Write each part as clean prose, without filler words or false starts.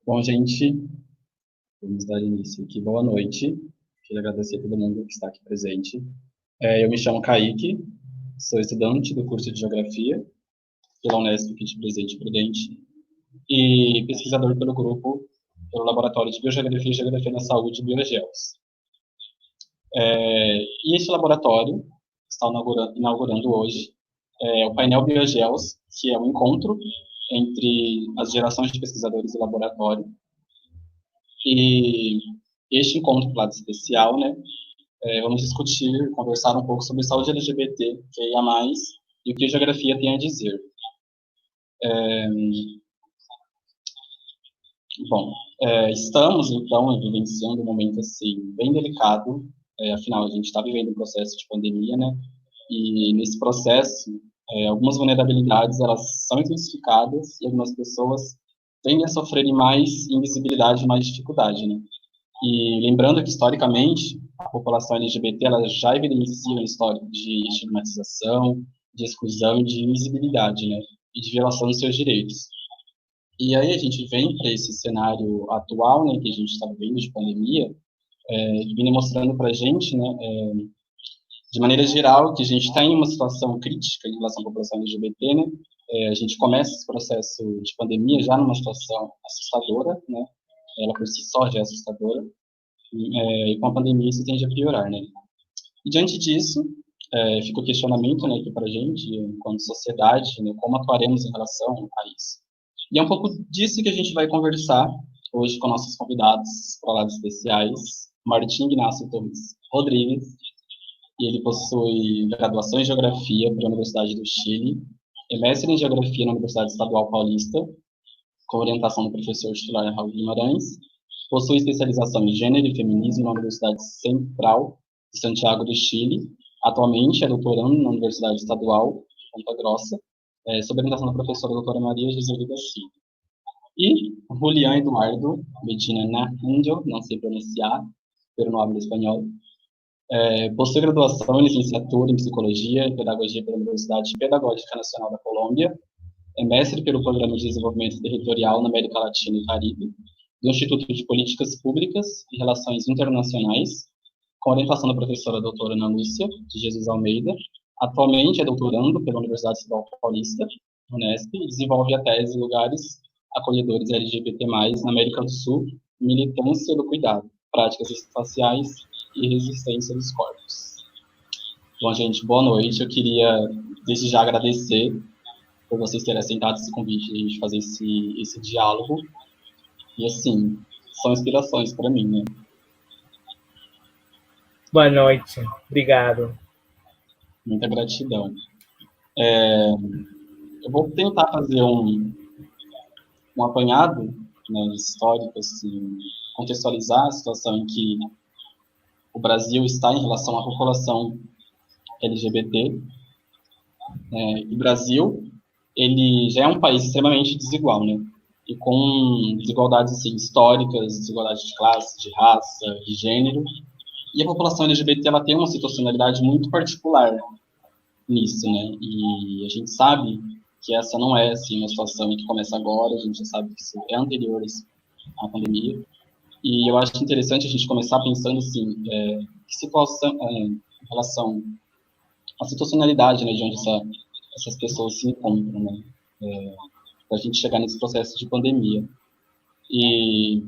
Bom, gente, vamos dar início aqui. Boa noite. Queria agradecer a todo mundo que está aqui presente. Eu me chamo Kaique, sou estudante do curso de Geografia pela Unesp aqui de Presidente Prudente e pesquisador pelo Laboratório de Biogeografia e Geografia na Saúde, BioGeos. E este laboratório está inaugurando hoje o painel BioGeos, que é um encontro entre as gerações de pesquisadores do laboratório. E este encontro lado especial, né, vamos conversar um pouco sobre saúde LGBT, QIA+, e o que a geografia tem a dizer. Estamos, então, vivenciando um momento, assim, bem delicado, afinal, a gente está vivendo um processo de pandemia, né, e nesse processo, algumas vulnerabilidades, elas são intensificadas e algumas pessoas tendem a sofrerem mais invisibilidade e mais dificuldade, né. E lembrando que, historicamente, a população LGBT ela já evidencia um histórico de estigmatização, de exclusão, de invisibilidade, né, e de violação dos seus direitos. E aí a gente vem para esse cenário atual, né, que a gente está vivendo de pandemia, vindo mostrando para a gente, né, de maneira geral, que a gente está em uma situação crítica em relação à população LGBT, né. A gente começa esse processo de pandemia já numa situação assustadora, né, ela por si só já é assustadora, e com a pandemia isso tende a piorar, né. E diante disso, fica o questionamento, né, aqui para a gente, enquanto sociedade, né, como atuaremos em relação a isso. E é um pouco disso que a gente vai conversar hoje com nossos convidados falados especiais, Martim Ignacio Torres Rodrigues, e ele possui graduação em Geografia pela Universidade do Chile, é mestre em Geografia na Universidade Estadual Paulista, com orientação do professor titular Raul Guimarães, possui especialização em Gênero e Feminismo na Universidade Central de Santiago do Chile, atualmente é doutorando na Universidade Estadual Ponta Grossa, sob orientação da professora doutora Maria José da Silva. E Julián Eduardo Medina Naranjo, não sei pronunciar, pero no hablo espanhol, possui graduação em licenciatura em Psicologia e Pedagogia pela Universidade Pedagógica Nacional da Colômbia, é mestre pelo Programa de Desenvolvimento Territorial na América Latina e Caribe, do Instituto de Políticas Públicas e Relações Internacionais, com orientação da professora doutora Ana Lúcia de Jesus Almeida. Atualmente é doutorando pela Universidade Estadual Paulista, Unesp, e desenvolve a tese Lugares Acolhedores LGBT+, na América do Sul, Militância do Cuidado, Práticas Espaciais e Resistência dos Corpos. Bom, gente, boa noite. Eu queria, desde já, agradecer por vocês terem aceitado esse convite de a gente fazer esse diálogo. E, assim, são inspirações para mim, né? Boa noite. Obrigado. Muita gratidão. Eu vou tentar fazer um apanhado, né, histórico, assim, contextualizar a situação em que o Brasil está em relação à população LGBT. O Brasil, ele já é um país extremamente desigual, né? E com desigualdades assim, históricas, desigualdades de classe, de raça, de gênero. E a população LGBT ela tem uma situacionalidade muito particular nisso, né? E a gente sabe que essa não é assim uma situação que começa agora, a gente já sabe que isso é anterior à pandemia. E eu acho interessante a gente começar pensando assim, que situação em relação à situacionalidade, né, de onde essas pessoas se encontram, né? Para a gente chegar nesse processo de pandemia. E,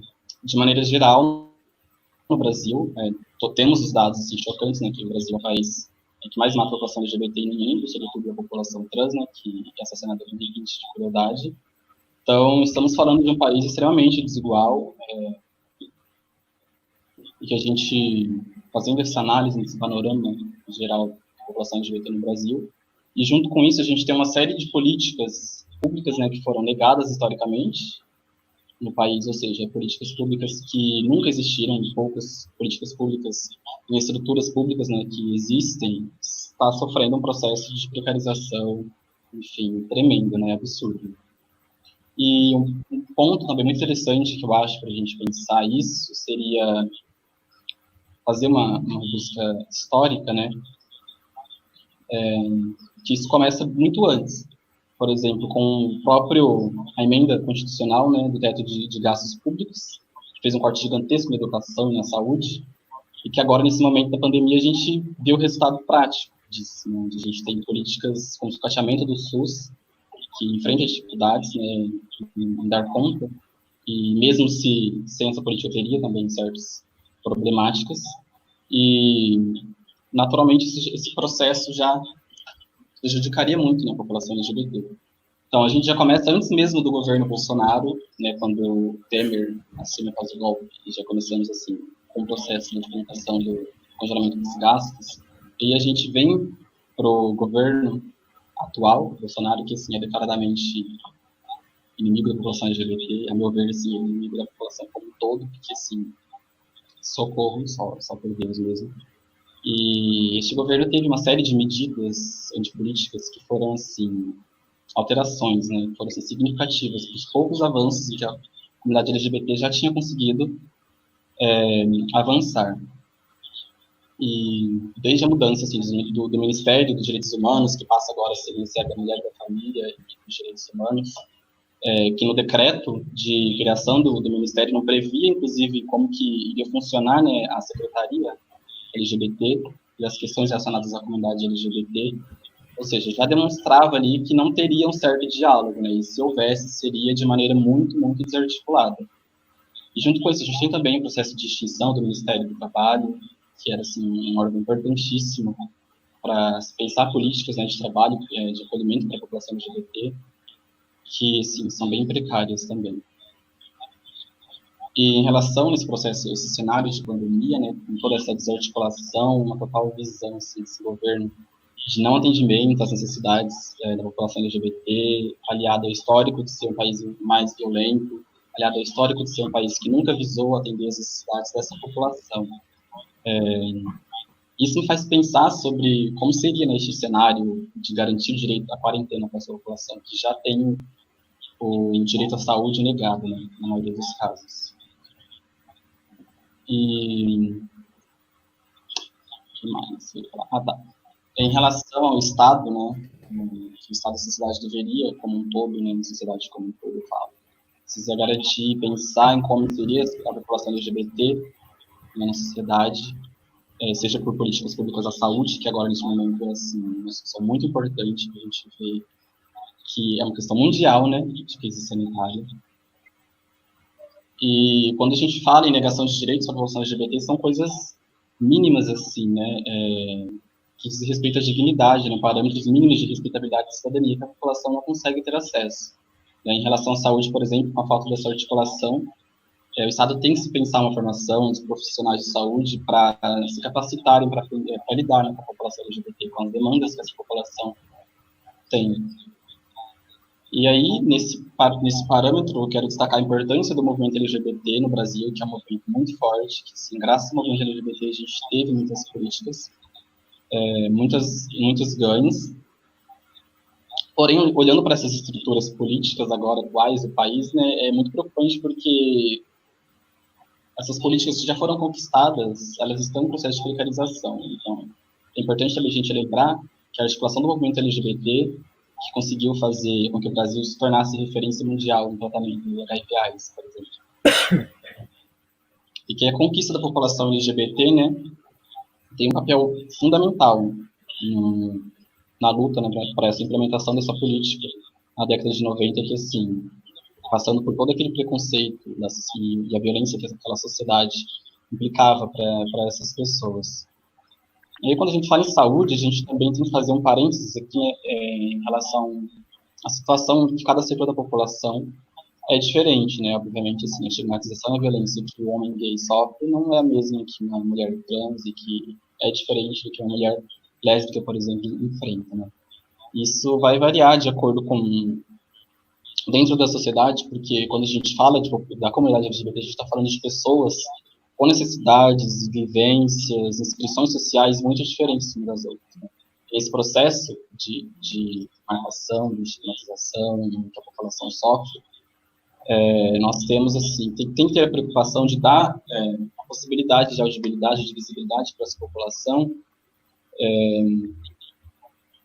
de maneira geral, no Brasil, temos os dados assim, chocantes, né, que o Brasil é o país que mais mata a população LGBT no mundo, sobretudo a população trans, né, que é assassinada por vítimas de crueldade. Então, estamos falando de um país extremamente desigual, e que a gente, fazendo essa análise, esse panorama geral da população LGBT no Brasil, e junto com isso a gente tem uma série de políticas públicas, né, que foram negadas historicamente no país, ou seja, políticas públicas que nunca existiram, poucas políticas públicas em estruturas públicas, né, que existem, está sofrendo um processo de precarização, enfim, tremendo, né, absurdo. E um ponto também muito interessante que eu acho para a gente pensar isso seria fazer uma busca histórica, né, que isso começa muito antes. por exemplo, com a emenda constitucional, né, do teto de gastos públicos, que fez um corte gigantesco na educação e na saúde, e que agora, nesse momento da pandemia, a gente vê o resultado prático disso, né, onde a gente tem políticas como o sucateamento do SUS, que enfrenta dificuldades, né, em dar conta, e mesmo sem essa política teria também certas problemáticas, e naturalmente esse processo já prejudicaria muito, né, a população LGBT. Então, a gente já começa antes mesmo do governo Bolsonaro, né, quando o Temer assume após o golpe, e já começamos assim com o processo de implementação do congelamento dos gastos, e a gente vem para o governo atual, Bolsonaro, que assim, é declaradamente inimigo da população LGBT, a meu ver, assim, é inimigo da população como um todo, porque assim, socorro só por Deus mesmo. E este governo teve uma série de medidas antipolíticas que foram, assim, alterações, né, foram assim, significativas, os poucos avanços que a comunidade LGBT já tinha conseguido avançar. E desde a mudança assim, do Ministério dos Direitos Humanos, que passa agora a ser o Ministério da Mulher e da Família e dos Direitos Humanos, que no decreto de criação do Ministério não previa, inclusive, como que iria funcionar, né, a secretaria LGBT e as questões relacionadas à comunidade LGBT, ou seja, já demonstrava ali que não teria um certo diálogo, né, e se houvesse, seria de maneira muito, muito desarticulada. E junto com isso, a gente tem também o processo de extinção do Ministério do Trabalho, que era assim, um órgão importantíssimo para pensar políticas, né, de trabalho, de acolhimento para a população LGBT, que sim, são bem precárias também. E em relação a esse processo, esse cenário de pandemia, né, com toda essa desarticulação, uma total visão assim, desse governo de não atendimento às necessidades da população LGBT, aliado ao histórico de ser um país mais violento, aliado ao histórico de ser um país que nunca visou atender as necessidades dessa população. Isso me faz pensar sobre como seria neste cenário de garantir o direito à quarentena para essa população, que já tem o direito à saúde negado, né, na maioria dos casos. E que mais? Tá. Em relação ao Estado, né, o Estado da sociedade deveria, como um todo, né, na sociedade como um todo, eu falo, precisa garantir, pensar em como seria a população LGBT, né, na sociedade, seja por políticas públicas da saúde, que agora nesse momento é assim, uma discussão muito importante, que a gente vê que é uma questão mundial, né, de crise sanitária. E quando a gente fala em negação de direitos da população LGBT, são coisas mínimas, assim, né, que diz respeito à dignidade, né, parâmetros mínimos de respeitabilidade e cidadania que a população não consegue ter acesso. Em relação à saúde, por exemplo, com a falta dessa articulação, o Estado tem que se pensar uma formação dos profissionais de saúde para se capacitarem para lidar, né, com a população LGBT, com as demandas que essa população tem. E aí, nesse parâmetro, eu quero destacar a importância do movimento LGBT no Brasil, que é um movimento muito forte, que, assim, graças ao movimento LGBT, a gente teve muitas políticas, muitos ganhos. Porém, olhando para essas estruturas políticas agora atuais do país, né, é muito preocupante porque essas políticas que já foram conquistadas, elas estão em processo de precarização. Então, é importante também a gente lembrar que a articulação do movimento LGBT, que conseguiu fazer com que o Brasil se tornasse referência mundial no tratamento do HIV/AIDS, por exemplo, e que a conquista da população LGBT, né, tem um papel fundamental na luta, né, para essa implementação dessa política na década de 90, que, assim, passando por todo aquele preconceito e a violência que aquela sociedade implicava para essas pessoas. E aí, quando a gente fala em saúde, a gente também tem que fazer um parênteses aqui, né, em relação à situação de cada setor da população é diferente, né? Obviamente, assim, a estigmatização e a violência que o homem gay sofre não é a mesma que uma mulher trans e que é diferente do que uma mulher lésbica, por exemplo, enfrenta, né? Isso vai variar de acordo com dentro da sociedade, porque quando a gente fala da comunidade LGBT, a gente está falando de pessoas com necessidades, vivências, inscrições sociais muito diferentes umas das outras, né? Esse processo de marcação, de estigmatização que a população sofre, nós temos, assim, tem que ter a preocupação de dar a possibilidade de audibilidade, de visibilidade para essa população,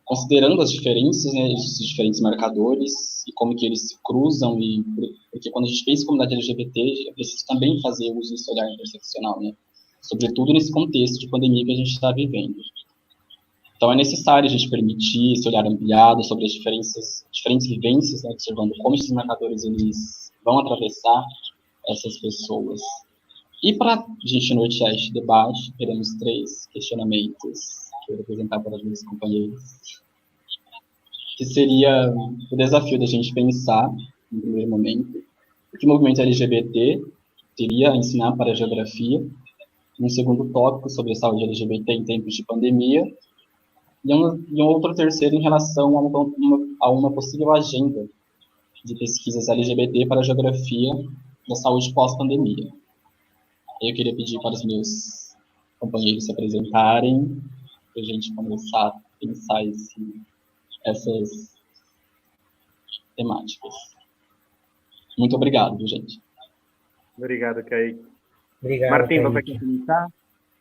considerando as diferenças, né, esses diferentes marcadores e como que eles se cruzam, porque quando a gente pensa em comunidade LGBT, é preciso também fazer uso desse olhar interseccional, né, sobretudo nesse contexto de pandemia que a gente está vivendo. Então, é necessário a gente permitir esse olhar ampliado sobre as diferentes vivências, né, observando como esses marcadores eles vão atravessar essas pessoas. E para a gente nortear este debate, teremos 3 questionamentos que eu vou apresentar para os meus companheiros, que seria o desafio da gente pensar, no primeiro momento, o que o movimento LGBT teria a ensinar para a geografia, um segundo tópico sobre a saúde LGBT em tempos de pandemia, e um outro terceiro em relação a uma possível agenda de pesquisas LGBT para a geografia da saúde pós-pandemia. Eu queria pedir para os meus companheiros se apresentarem, para a gente começar a pensar essas temáticas. Muito obrigado, gente. Obrigado, Kaique. Obrigado, Martim, Kaique. você quer começar?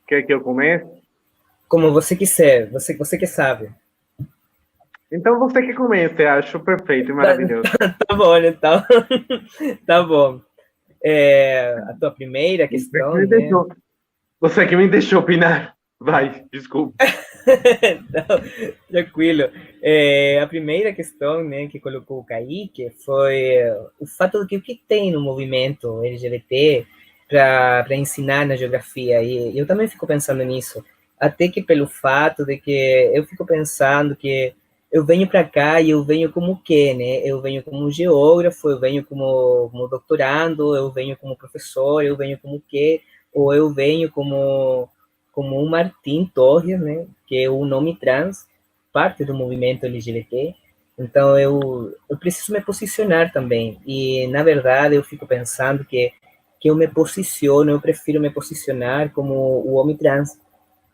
Quer que eu comece? Como você quiser, você que sabe. Então você que comece, acho perfeito e maravilhoso. Tá bom, então. Tá bom. A tua primeira questão, né? Você que me deixou opinar. Vai, desculpa. Não, tranquilo. A primeira questão, né, que colocou o Kaique foi o fato do que o que tem no movimento LGBT para ensinar na geografia. E eu também fico pensando nisso. Até que pelo fato de que eu fico pensando que eu venho para cá e eu venho como quê, né? Eu venho como geógrafo, eu venho como doutorando, eu venho como professor, eu venho como quê, ou eu venho como um Martim Torres, né, que é um nome trans, parte do movimento LGBT. Então, eu preciso me posicionar também. E, na verdade, eu fico pensando que eu me posiciono, eu prefiro me posicionar como o homem trans,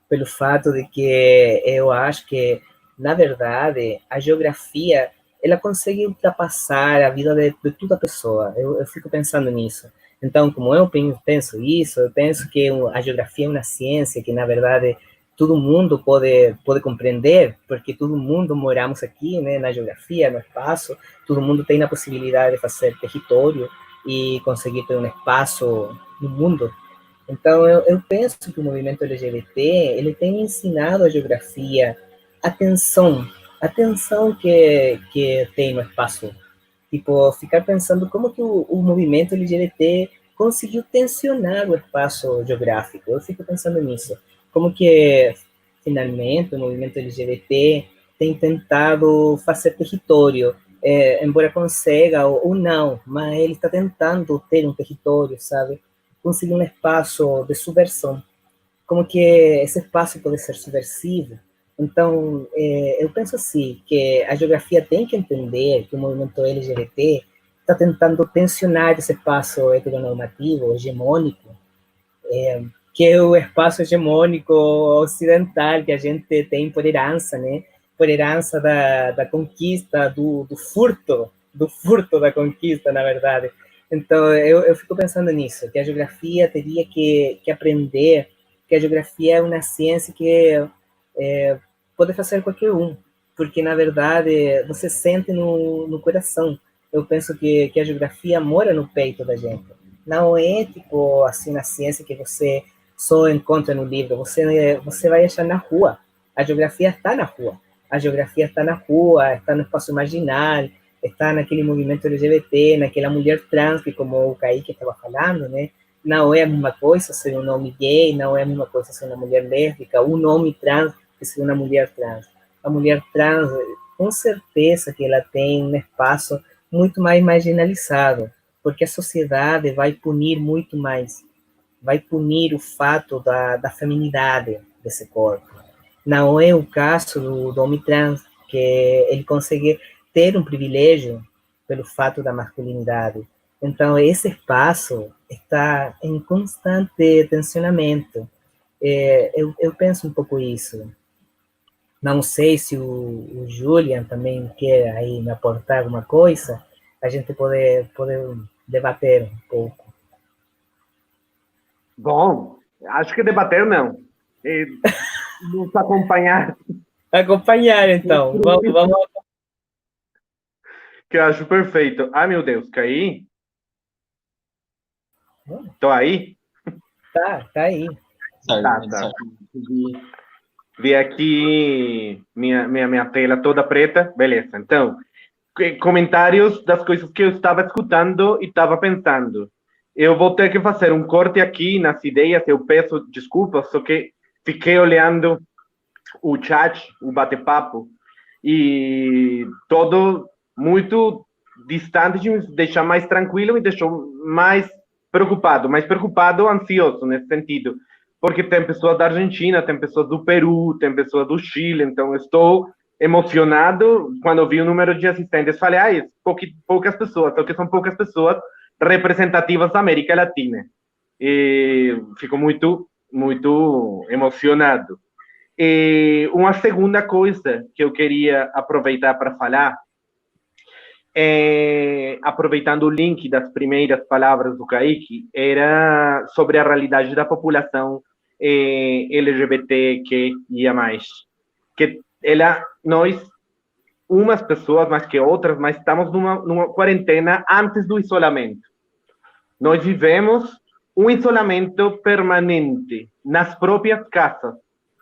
pelo fato de que eu acho que, na verdade, a geografia, ela consegue ultrapassar a vida de toda pessoa. Eu fico pensando nisso. Então, como eu penso isso, eu penso que a geografia é uma ciência que, na verdade, todo mundo pode compreender, porque todo mundo moramos aqui, né, na geografia, no espaço, todo mundo tem a possibilidade de fazer território e conseguir ter um espaço no mundo. Então, eu penso que o movimento LGBT, ele tem ensinado a geografia atenção que tem no espaço. Tipo, ficar pensando como que o movimento LGBT conseguiu tensionar o espaço geográfico. Eu fico pensando nisso. Como que, finalmente, o movimento LGBT tem tentado fazer território, embora consiga ou não, mas ele está tentando ter um território, sabe? Conseguir um espaço de subversão. Como que esse espaço pode ser subversivo. Então, eu penso assim, que a geografia tem que entender que o movimento LGBT está tentando tensionar esse espaço heteronormativo, hegemônico, que é o espaço hegemônico ocidental que a gente tem por herança, né? Por herança da conquista, do furto da conquista, na verdade. Então, eu fico pensando nisso, que a geografia teria que aprender que a geografia é uma ciência que pode fazer qualquer um, porque, na verdade, você sente no coração. Eu penso que a geografia mora no peito da gente. Não é, tipo, assim, na ciência que você só encontra no livro, você vai achar na rua. A geografia está na rua. A geografia está na rua, está no espaço marginal, está naquele movimento LGBT, naquela mulher trans, que como o Kaique estava falando, né? Não é a mesma coisa ser um homem gay, não é a mesma coisa ser uma mulher lésbica, um homem trans que ser uma mulher trans. A mulher trans, com certeza que ela tem um espaço muito mais marginalizado, porque a sociedade vai punir muito mais, vai punir o fato da feminidade desse corpo. Não é o caso do homem trans, que ele consegue ter um privilégio pelo fato da masculinidade. Então, esse espaço está em constante tensionamento. Eu penso um pouco isso. Não sei se o Julian também quer aí me aportar alguma coisa, a gente pode debater um pouco. Bom, acho que debater não. Nos acompanhar Acompanhar, então. Vamos. Que eu acho perfeito. Ai, meu Deus, caí? Tô aí? Tá aí. Tá, Certo, tá. certo. Vi aqui minha tela toda preta. Beleza. Então, comentários das coisas que eu estava escutando e estava pensando. Eu vou ter que fazer um corte aqui nas ideias. Eu peço desculpas, só que fiquei olhando o chat, o bate-papo, e todo muito distante de me deixar mais tranquilo, me deixou mais preocupado, ansioso nesse sentido, porque tem pessoas da Argentina, tem pessoas do Peru, tem pessoas do Chile, então eu estou emocionado quando eu vi o número de assistentes. Falei, poucas pessoas, só que são poucas pessoas representativas da América Latina. E fico muito emocionado. E uma segunda coisa que eu queria aproveitar para falar, aproveitando o link das primeiras palavras do Kaique, era sobre a realidade da população LGBTQIA+. Que nós, umas pessoas mais que outras, mas estamos numa quarentena antes do isolamento. Nós vivemos um isolamento permanente nas próprias casas.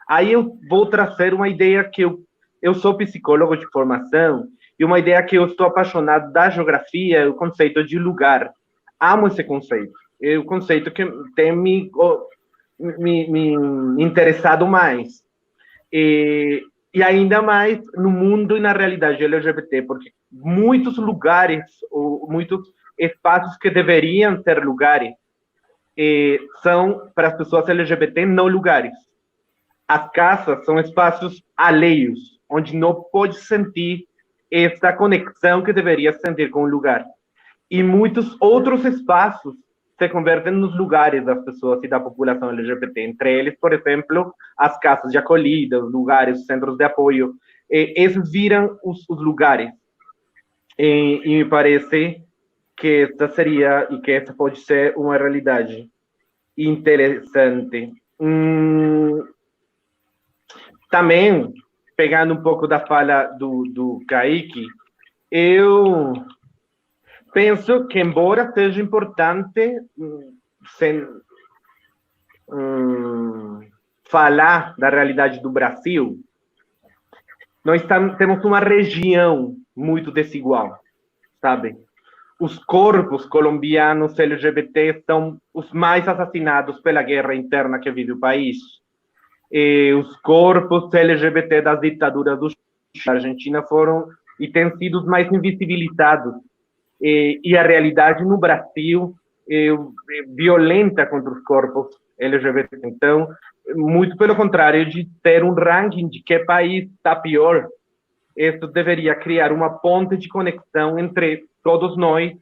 Aí eu vou trazer uma ideia que eu sou psicólogo de formação e uma ideia que eu estou apaixonado da geografia, o conceito de lugar. Amo esse conceito. É o conceito que tem me interessado mais. E ainda mais no mundo e na realidade LGBT, porque muitos lugares, ou muitos espaços que deveriam ser lugares, são, para as pessoas LGBT, não lugares. As casas são espaços alheios, onde não pode sentir essa conexão que deveria sentir com o lugar. E muitos outros espaços se convertem nos lugares das pessoas e da população LGBT. Entre eles, por exemplo, as casas de acolhida, os lugares, os centros de apoio. Esses viram os lugares. E me parece que essa seria, e que essa pode ser uma realidade interessante. Também, pegando um pouco da fala do Kaique, eu penso que, embora seja importante falar da realidade do Brasil, nós temos uma região muito desigual, sabe? Os corpos colombianos LGBT são os mais assassinados pela guerra interna que vive o país. E os corpos LGBT das ditaduras do Chile, da Argentina foram e têm sido os mais invisibilizados. E a realidade no Brasil é violenta contra os corpos LGBT. Então, muito pelo contrário de ter um ranking de que país está pior, isso deveria criar uma ponte de conexão entre todos nós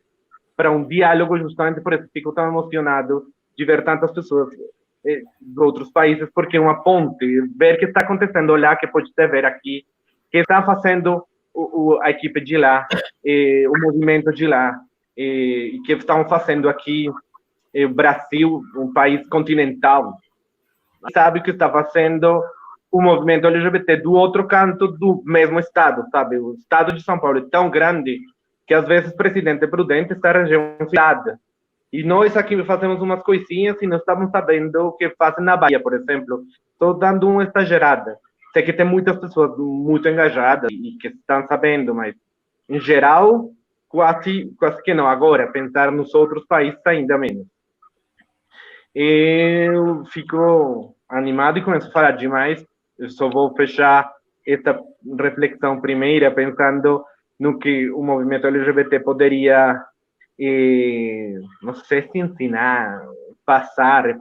para um diálogo, justamente por isso fico tão emocionado de ver tantas pessoas de outros países, porque é uma ponte, ver o que está acontecendo, olhar que pode ter ver aqui, que está fazendo a equipe de lá, o movimento de lá, e que estão fazendo aqui o Brasil, um país continental, sabe o que está fazendo o movimento LGBT do outro canto do mesmo estado, sabe? O estado de São Paulo é tão grande que às vezes o presidente Prudente está região. E nós aqui fazemos umas coisinhas e não estamos sabendo o que fazem na Bahia, por exemplo. Estou dando uma exagerada. Sei que tem muitas pessoas muito engajadas e que estão sabendo, mas, em geral, quase que não. Agora, pensar nos outros países ainda menos. Eu fico animado e começo a falar demais. Eu só vou fechar essa reflexão primeira pensando no que o movimento LGBT poderia, não sei se ensinar, repassar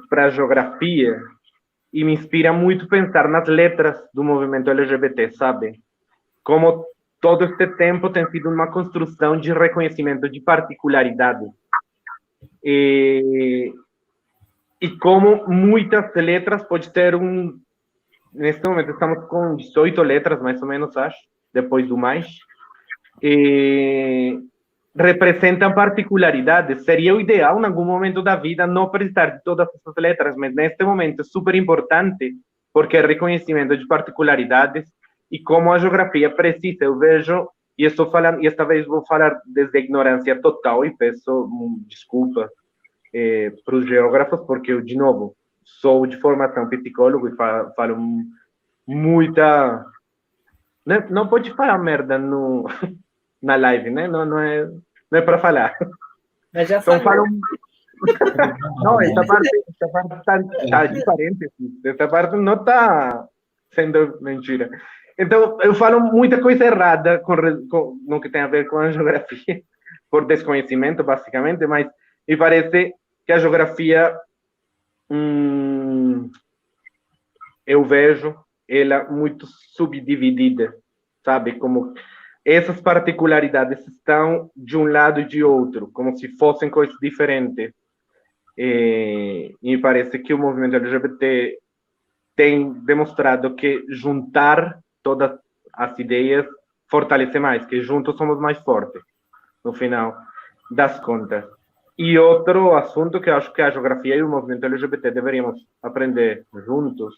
para a geografia. E me inspira muito pensar nas letras do movimento LGBT, sabe? Como todo este tempo tem sido uma construção de reconhecimento de particularidade. E como muitas letras pode ter neste momento estamos com 18 letras, mais ou menos, acho, depois do mais. Representam particularidades. Seria o ideal, em algum momento da vida, não precisar de todas essas letras, mas neste momento é super importante, porque é reconhecimento de particularidades e como a geografia precisa, eu vejo, e estou falando, e esta vez vou falar desde a ignorância total, e peço desculpa para os geógrafos, porque eu, de novo, sou de formação psicólogo e falo muita... Não pode falar merda na live, né? Não é para falar. Mas já Então, falou. Não, essa parte está de parênteses. Essa parte não está sendo mentira. Então, eu falo muita coisa errada no que tem a ver com a geografia, por desconhecimento, basicamente, mas me parece que a geografia, eu vejo ela muito subdividida, sabe? Como essas particularidades estão de um lado e de outro, como se fossem coisas diferentes. E me parece que o movimento LGBT tem demonstrado que juntar todas as ideias fortalece mais, que juntos somos mais fortes, no final das contas. E outro assunto que eu acho que a geografia e o movimento LGBT deveríamos aprender juntos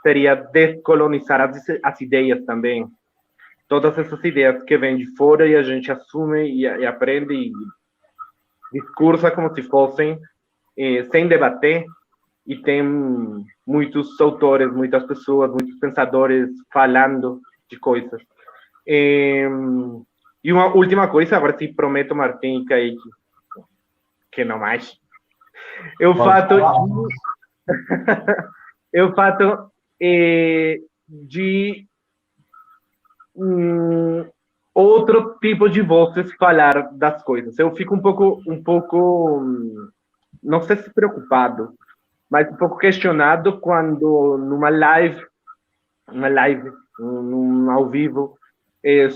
seria descolonizar as ideias também. Todas essas ideias que vêm de fora e a gente assume e aprende e discursa como se fossem, sem debater, e tem muitos autores, muitas pessoas, muitos pensadores falando de coisas. E uma última coisa, agora sim prometo, Martim e Kaique, que não mais. Eu fato de outro tipo de vozes falar das coisas. Eu fico um pouco, não sei se preocupado, mas um pouco questionado quando numa live, ao vivo,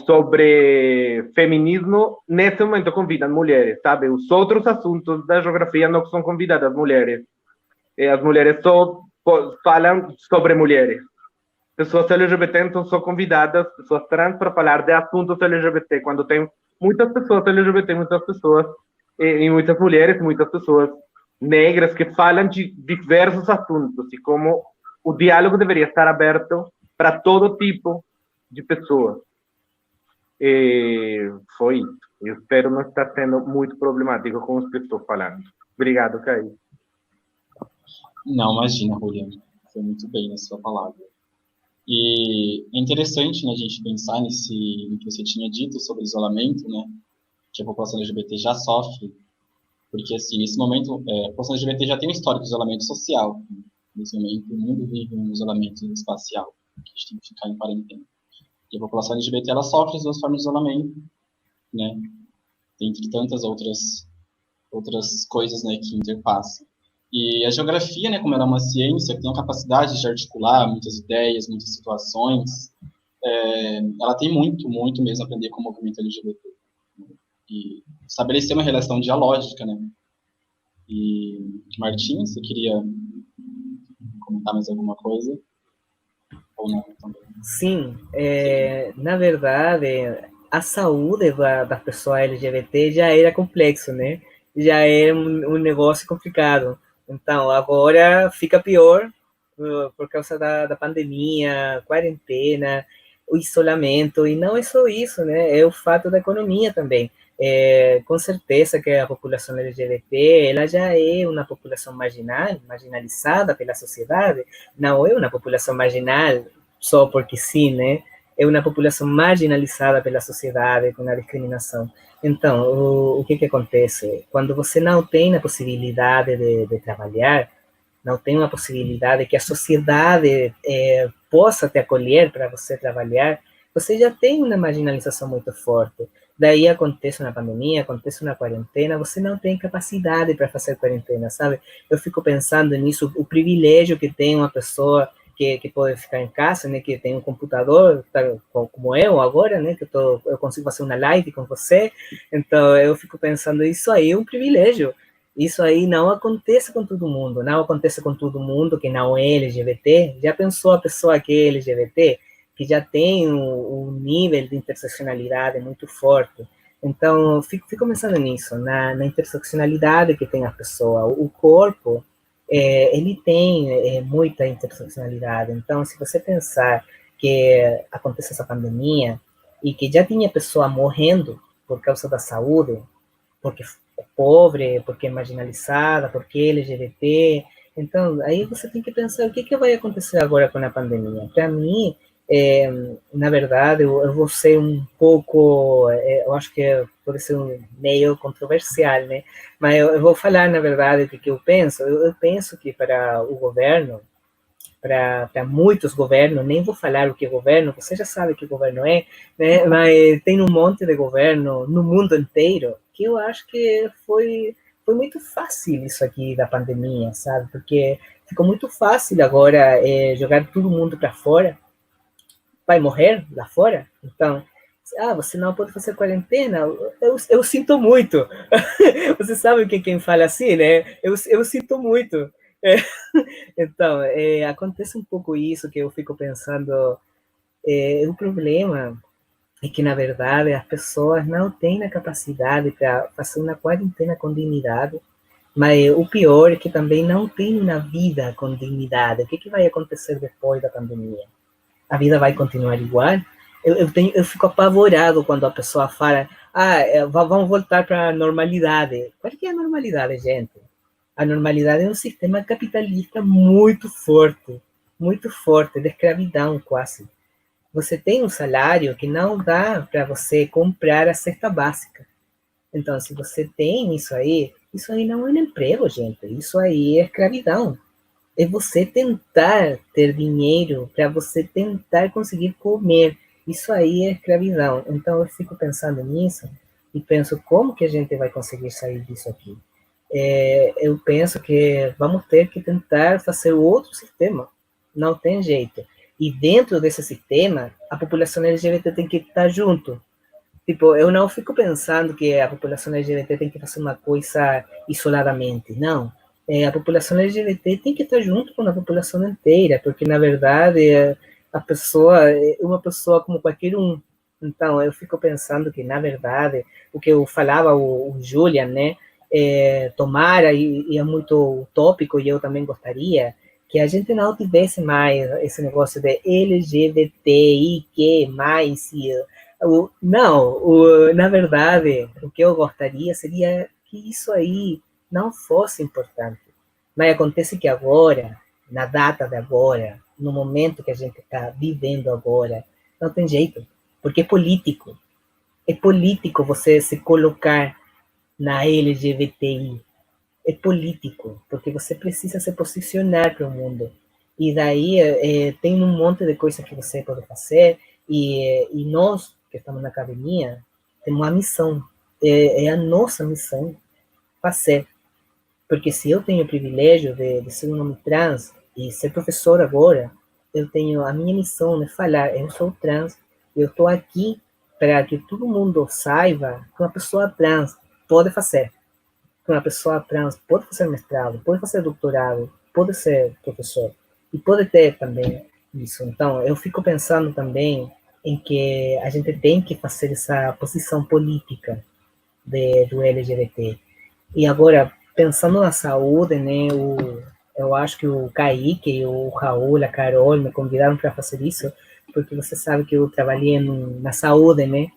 sobre feminismo, nesse momento convidam mulheres, sabe? Os outros assuntos da geografia não são convidadas mulheres. As mulheres só falam sobre mulheres. Pessoas LGBT então são convidadas, pessoas trans, para falar de assuntos LGBT, quando tem muitas pessoas LGBT, muitas pessoas, e muitas mulheres, muitas pessoas negras que falam de diversos assuntos, e como o diálogo deveria estar aberto para todo tipo de pessoas. Foi isso. Eu espero não estar sendo muito problemático com os que estou falando. Obrigado, Caí. Não, imagina, Juliana. Foi muito bem na sua palavra. E é interessante, né, a gente pensar no que você tinha dito sobre isolamento, né, que a população LGBT já sofre, porque, assim, nesse momento, a população LGBT já tem um histórico de isolamento social. Nesse momento, o mundo vive um isolamento espacial, que a gente tem que ficar em quarentena. E a população LGBT, ela sofre as duas formas de isolamento, né, dentre tantas outras coisas, né, que interpassam. E a geografia, né, como ela é uma ciência que tem a capacidade de articular muitas ideias, muitas situações, ela tem muito mesmo a aprender com o movimento LGBT. E estabelecer uma relação dialógica, né? E, Martim, você queria comentar mais alguma coisa? Ou não também? Sim, na verdade, a saúde das pessoas LGBT já era complexo, né? Já era um negócio complicado. Então, agora fica pior por causa da pandemia, quarentena, o isolamento, e não é só isso, né? É o fato da economia também. Com certeza que a população LGBT, ela já é uma população marginalizada pela sociedade, não é uma população marginal só porque sim, né? É uma população marginalizada pela sociedade, com a discriminação. Então, o que acontece? Quando você não tem a possibilidade de trabalhar, não tem uma possibilidade que a sociedade possa te acolher para você trabalhar, você já tem uma marginalização muito forte. Daí acontece na pandemia, acontece na quarentena, você não tem capacidade para fazer quarentena, sabe? Eu fico pensando nisso, o privilégio que tem uma pessoa que pode ficar em casa, né, que tem um computador, tá, como eu agora, né, que eu consigo fazer uma live com você, então eu fico pensando, isso aí é um privilégio, isso aí não acontece com todo mundo, não acontece com todo mundo que não é LGBT. Já pensou a pessoa que é LGBT, que já tem um nível de interseccionalidade muito forte? Então, fico pensando nisso, na interseccionalidade que tem a pessoa, o corpo, ele tem muita interseccionalidade. Então, se você pensar que acontece essa pandemia e que já tinha pessoa morrendo por causa da saúde, porque é pobre, porque é marginalizada, porque é LGBT. Então, aí você tem que pensar o que vai acontecer agora com a pandemia. Para mim, na verdade, eu vou ser um pouco, eu acho que pode ser meio controversial, né? Mas eu vou falar, na verdade, o que eu penso. Eu penso que para o governo, para muitos governos, nem vou falar o que é governo, você já sabe que governo é, né? Mas tem um monte de governo no mundo inteiro que eu acho que foi muito fácil isso aqui da pandemia, sabe? Porque ficou muito fácil agora jogar todo mundo para fora, vai morrer lá fora, então você não pode fazer quarentena, eu sinto muito. Você sabe que quem fala assim, né? Eu sinto muito. É, então, acontece um pouco isso que eu fico pensando. O problema é que, na verdade, as pessoas não têm a capacidade para fazer uma quarentena com dignidade, mas o pior é que também não tem uma vida com dignidade. O que vai acontecer depois da pandemia? A vida vai continuar igual? Eu fico apavorado quando a pessoa fala, vamos voltar para a normalidade. Qual que é a normalidade, gente? A normalidade é um sistema capitalista muito forte, de escravidão quase. Você tem um salário que não dá para você comprar a cesta básica. Então, se você tem isso aí não é um emprego, gente. Isso aí é escravidão. É você tentar ter dinheiro para você tentar conseguir comer. Isso aí é escravidão. Então, eu fico pensando nisso e penso como que a gente vai conseguir sair disso aqui. Eu penso que vamos ter que tentar fazer outro sistema. Não tem jeito. E dentro desse sistema, a população LGBT tem que estar junto. Tipo, eu não fico pensando que a população LGBT tem que fazer uma coisa isoladamente. Não. A população LGBT tem que estar junto com a população inteira, porque, na verdade, a pessoa é uma pessoa como qualquer um. Então, eu fico pensando que, na verdade, o que eu falava, o Julian, né? Tomara, e é muito utópico, e eu também gostaria, que a gente não tivesse mais esse negócio de LGBTIQ+, na verdade, o que eu gostaria seria que isso aí não fosse importante. Mas acontece que agora, na data de agora, no momento que a gente está vivendo agora, não tem jeito, porque é político. É político você se colocar na LGBTI. É político, porque você precisa se posicionar para o mundo. E daí tem um monte de coisas que você pode fazer, e nós, que estamos na academia, temos uma missão, é a nossa missão fazer. Porque se eu tenho o privilégio de ser um homem trans e ser professor agora, eu tenho a minha missão de falar, eu sou trans, eu estou aqui para que todo mundo saiba que uma pessoa trans pode fazer. Que uma pessoa trans pode fazer mestrado, pode fazer doutorado, pode ser professor. E pode ter também isso. Então, eu fico pensando também em que a gente tem que fazer essa posição política do LGBT. E agora, pensando na saúde, né, eu acho que o Kaique, o Raul, a Carol me convidaram para fazer isso, porque você sabe que eu trabalhei na saúde, né?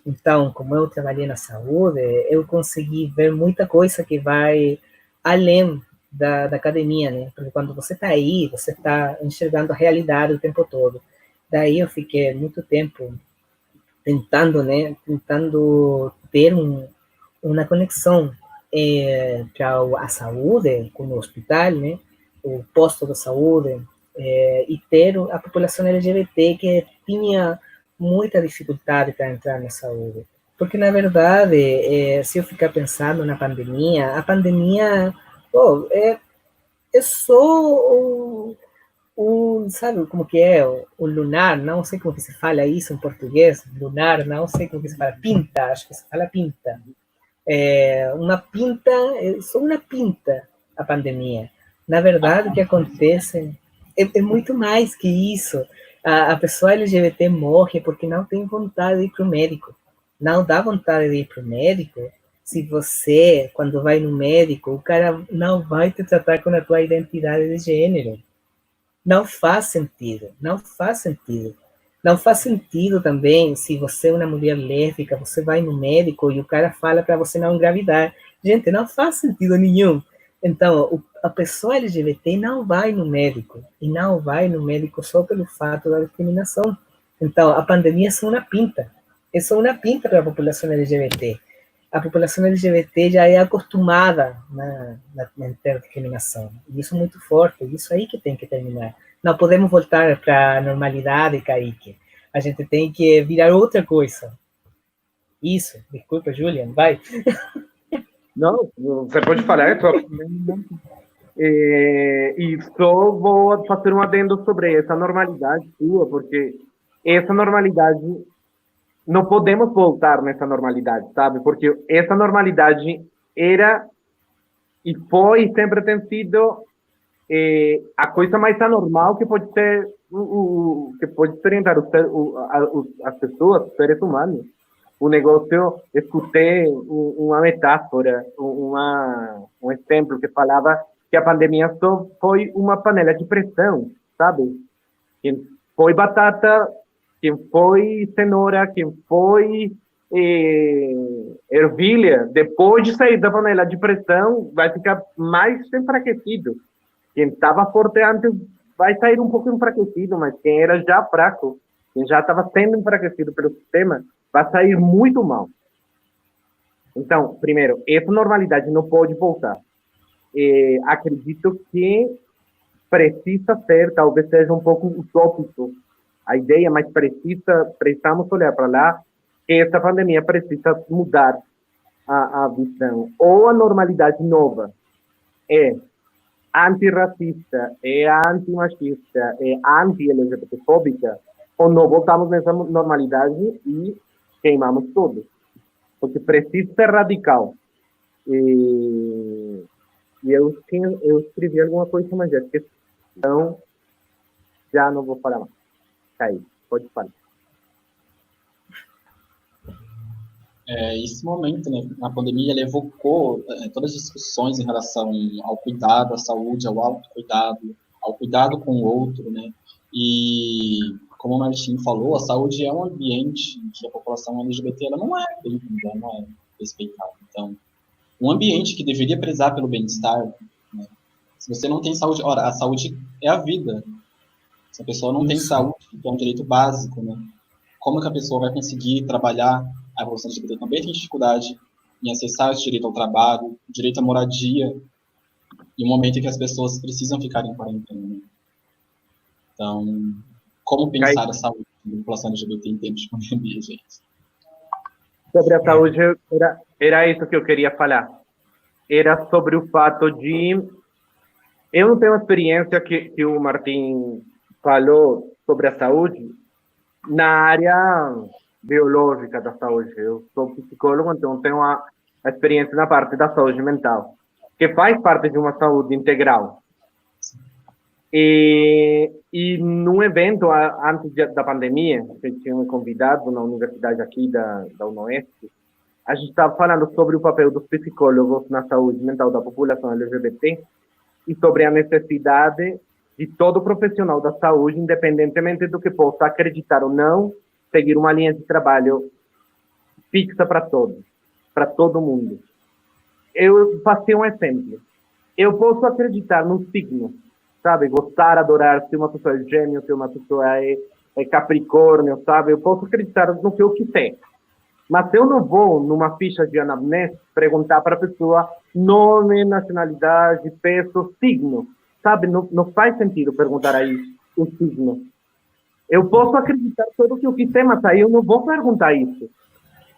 Então, como eu trabalhei na saúde, eu consegui ver muita coisa que vai além da academia, né? Porque quando você está aí, você está enxergando a realidade o tempo todo. Daí eu fiquei muito tempo tentando, né? Tentando ter uma conexão para a saúde com o hospital, né? O posto de saúde, e ter a população LGBT que tinha muita dificuldade para entrar na saúde. Porque, na verdade, se eu ficar pensando na pandemia, a pandemia é só sabe como que é, o lunar, não sei como que se fala isso em português, lunar, não sei como que se fala, pinta, acho que se fala pinta. Uma pinta, é só uma pinta a pandemia. Na verdade, o que acontece é muito mais que isso. A pessoa LGBT morre porque não tem vontade de ir para o médico. Não dá vontade de ir para o médico se você, quando vai no médico, o cara não vai te tratar com a tua identidade de gênero. Não faz sentido, não faz sentido. Não faz sentido também se você é uma mulher lésbica, você vai no médico e o cara fala para você não engravidar. Gente, não faz sentido nenhum. Então, a pessoa LGBT não vai no médico, e não vai no médico só pelo fato da discriminação. Então, a pandemia é só uma pinta. É só uma pinta para a população LGBT. A população LGBT já é acostumada na interdiscriminação. E isso é muito forte, isso aí que tem que terminar. Não podemos voltar para a normalidade, Kaique. A gente tem que virar outra coisa. Isso, desculpa, Julian, vai. Não, você pode falar, e só vou fazer um adendo sobre essa normalidade sua, porque essa normalidade, não podemos voltar nessa normalidade, sabe? Porque essa normalidade era e foi e sempre tem sido a coisa mais anormal que pode ser que pode experimentar as pessoas, os seres humanos. O negócio, escutei uma metáfora, um exemplo que falava que a pandemia só foi uma panela de pressão, sabe? Quem foi batata, quem foi cenoura, quem foi ervilha, depois de sair da panela de pressão, vai ficar mais enfraquecido. Quem estava forte antes vai sair um pouco enfraquecido, mas quem era já fraco, quem já estava sendo enfraquecido pelo sistema, vai sair muito mal. Então, primeiro, essa normalidade não pode voltar. Acredito que precisa ser, talvez seja um pouco utópico a ideia, mas precisamos olhar para lá, que essa pandemia precisa mudar a visão. Ou a normalidade nova é antirracista, é antimachista, é anti-LGBTfóbica, ou não voltamos nessa normalidade e queimamos tudo. Porque precisa ser radical. E eu escrevi alguma coisa, mas já esqueci. Então, já não vou falar mais. Aí, pode falar. Esse momento, né, na pandemia, ele evocou todas as discussões em relação ao cuidado, à saúde, ao autocuidado, ao cuidado com o outro, né? E, como o Martim falou, a saúde é um ambiente que a população LGBT ela não é bem-vinda, não é respeitada. Então, um ambiente que deveria prezar pelo bem-estar, né? Se você não tem saúde, ora, a saúde é a vida. Se a pessoa não tem saúde, que é um direito básico, né? Como que a pessoa vai conseguir trabalhar? A população LGBT também tem dificuldade em acessar esse direito ao trabalho, direito à moradia, e o momento em que as pessoas precisam ficar em quarentena. Né? Então, como pensar a saúde da população LGBT em tempos de pandemia, gente? Sobre a saúde, era isso que eu queria falar. Era sobre o fato de... Eu não tenho a experiência que o Martim falou sobre a saúde na área biológica da saúde. Eu sou psicólogo, então tenho a experiência na parte da saúde mental, que faz parte de uma saúde integral. E num evento antes da pandemia, que tinha me convidado na universidade aqui da UNOeste, a gente estava falando sobre o papel dos psicólogos na saúde mental da população LGBT e sobre a necessidade de todo profissional da saúde, independentemente do que possa acreditar ou não, seguir uma linha de trabalho fixa para todos, para todo mundo. Eu passei um exemplo. Eu posso acreditar no signo, sabe? Gostar, adorar, se uma pessoa é gêmeo, se uma pessoa é capricórnio, sabe? Eu posso acreditar no que eu quiser. Mas eu não vou, numa ficha de anamnese, perguntar para a pessoa nome, nacionalidade, peso, signo. Sabe? Não faz sentido perguntar aí o signo. Eu posso acreditar tudo o que eu quiser, mas aí eu não vou perguntar isso.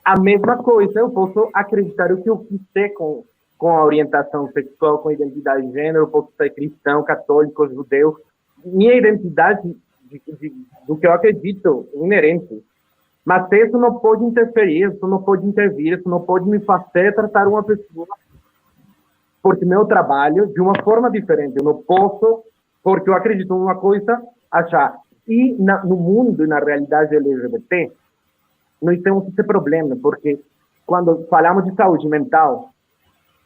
A mesma coisa, eu posso acreditar o que eu quiser com a orientação sexual, com a identidade de gênero, eu posso ser cristão, católico, judeu. Minha identidade, do que eu acredito, é inerente. Mas isso não pode interferir, isso não pode intervir, isso não pode me fazer tratar uma pessoa porque meu trabalho de uma forma diferente. Eu não posso, porque eu acredito em uma coisa, achar. E no mundo e na realidade LGBT, nós temos esse problema, porque quando falamos de saúde mental,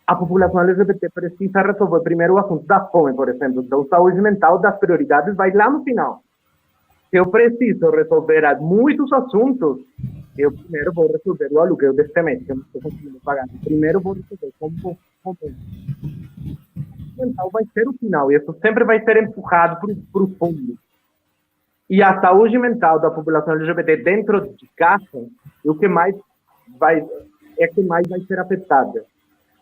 a população LGBT precisa resolver primeiro o assunto da fome, por exemplo. Então, saúde mental das prioridades vai lá no final. Se eu preciso resolver muitos assuntos, eu primeiro vou resolver o aluguel deste mês, que eu não estou conseguindo pagar. Primeiro vou resolver como mental vai ser o final, e isso sempre vai ser empurrado para o fundo. E a saúde mental da população LGBT dentro de casa é o que mais vai ser afetada.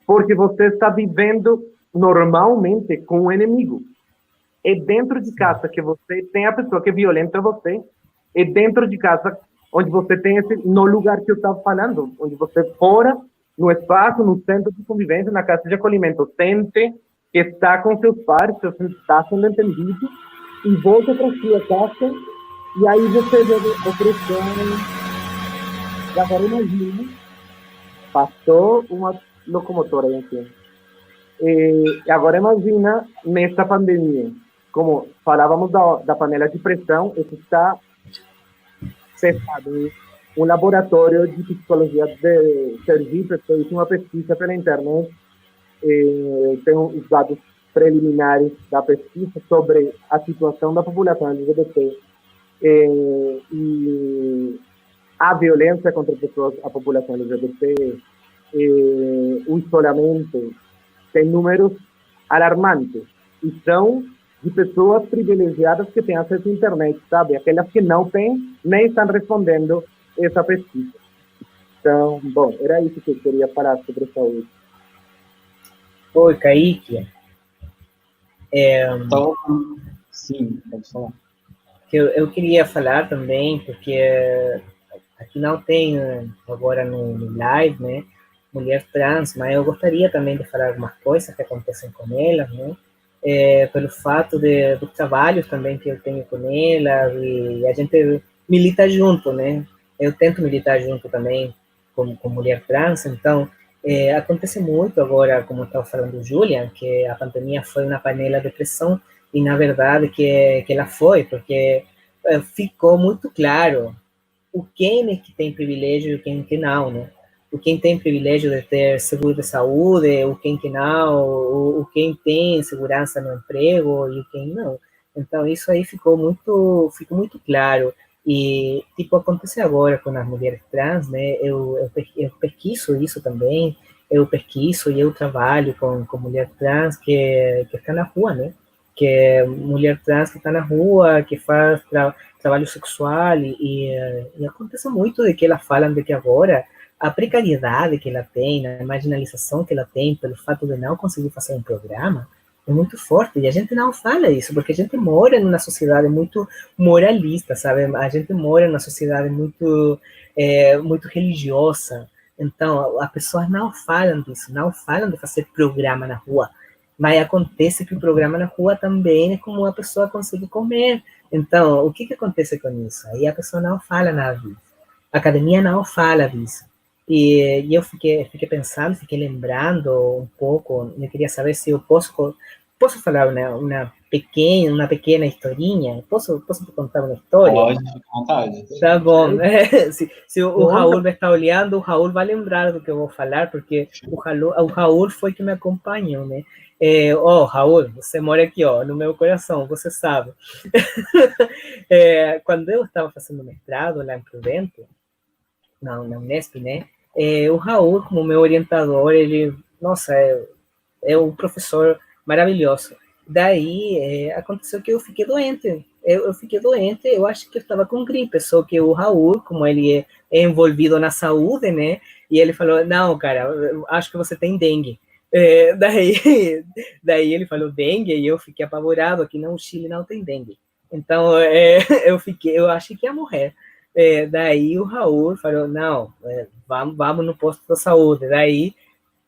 Porque você está vivendo normalmente com o inimigo. É dentro de casa que você tem a pessoa que violenta você. É dentro de casa onde você tem no lugar que eu estava falando, onde você fora, no espaço, no centro de convivência, na casa de acolhimento, sente que está com seus pares, está sendo entendido, e volta para sua casa, e aí você vê opressão. E agora imagina, passou uma locomotora aí aqui. E agora imagina, nesta pandemia, como falávamos da panela de pressão, isso está fechado em um laboratório de psicologia de Sergipe, fez uma pesquisa pela internet, tem os dados preliminares da pesquisa sobre a situação da população LGBT e a violência contra a população LGBT, o isolamento, tem números alarmantes, e são de pessoas privilegiadas que têm acesso à internet, sabe? Aquelas que não têm, nem estão respondendo essa pesquisa. Então, bom, era isso que eu queria falar sobre saúde. Oi, Kaique. Então, sim, pode falar. Eu queria falar também, porque aqui não tem agora no live, né, mulher trans, mas eu gostaria também de falar algumas coisas que acontecem com elas, né, pelo fato dos trabalhos também que eu tenho com elas, e a gente milita junto, né, eu tento militar junto também com mulher trans, então acontece muito agora, como estava falando o Julian, que a pandemia foi uma panela de pressão, e na verdade que ela foi, porque ficou muito claro o quem é que tem privilégio e quem que não, né? O quem tem privilégio de ter seguro de saúde, o quem que não, o quem tem segurança no emprego e o quem não. Então, isso aí ficou muito claro. E, tipo, acontece agora com as mulheres trans, né? Eu pesquiso isso também, eu pesquiso e eu trabalho com mulher trans que está na rua, né? Que é mulher trans que está na rua, que faz trabalho sexual, e acontece muito de que elas falam de que agora a precariedade que ela tem, a marginalização que ela tem pelo fato de não conseguir fazer um programa, é muito forte, e a gente não fala isso, porque a gente mora numa sociedade muito moralista, sabe? A gente mora numa sociedade muito religiosa, então as pessoas não falam disso, não falam de fazer programa na rua, mas acontece que o programa na rua também é como a pessoa consegue comer. Então, o que acontece com isso? Aí a pessoa não fala nada disso, a academia não fala disso. E eu fiquei pensando, fiquei lembrando um pouco, eu queria saber se eu posso falar uma pequena historinha? Posso te contar uma história? Pode, fica à vontade. Tá bom. Se o Raul me está olhando, o Raul vai lembrar do que eu vou falar, porque o Raul foi que me acompanhou, né? Raul, você mora aqui, no meu coração, você sabe. Quando eu estava fazendo mestrado lá em Prudente, na Unesp, né? O Raul, como meu orientador, ele, nossa, é um professor maravilhoso. Daí, aconteceu que eu fiquei doente. Eu fiquei doente, eu acho que eu estava com gripe, só que o Raul, como ele é envolvido na saúde, né? E ele falou, não, cara, eu acho que você tem dengue. Daí ele falou dengue e eu fiquei apavorado, aqui no Chile não tem dengue. Então, eu achei que ia morrer. Daí o Raul falou, não, vamos no posto de saúde. Daí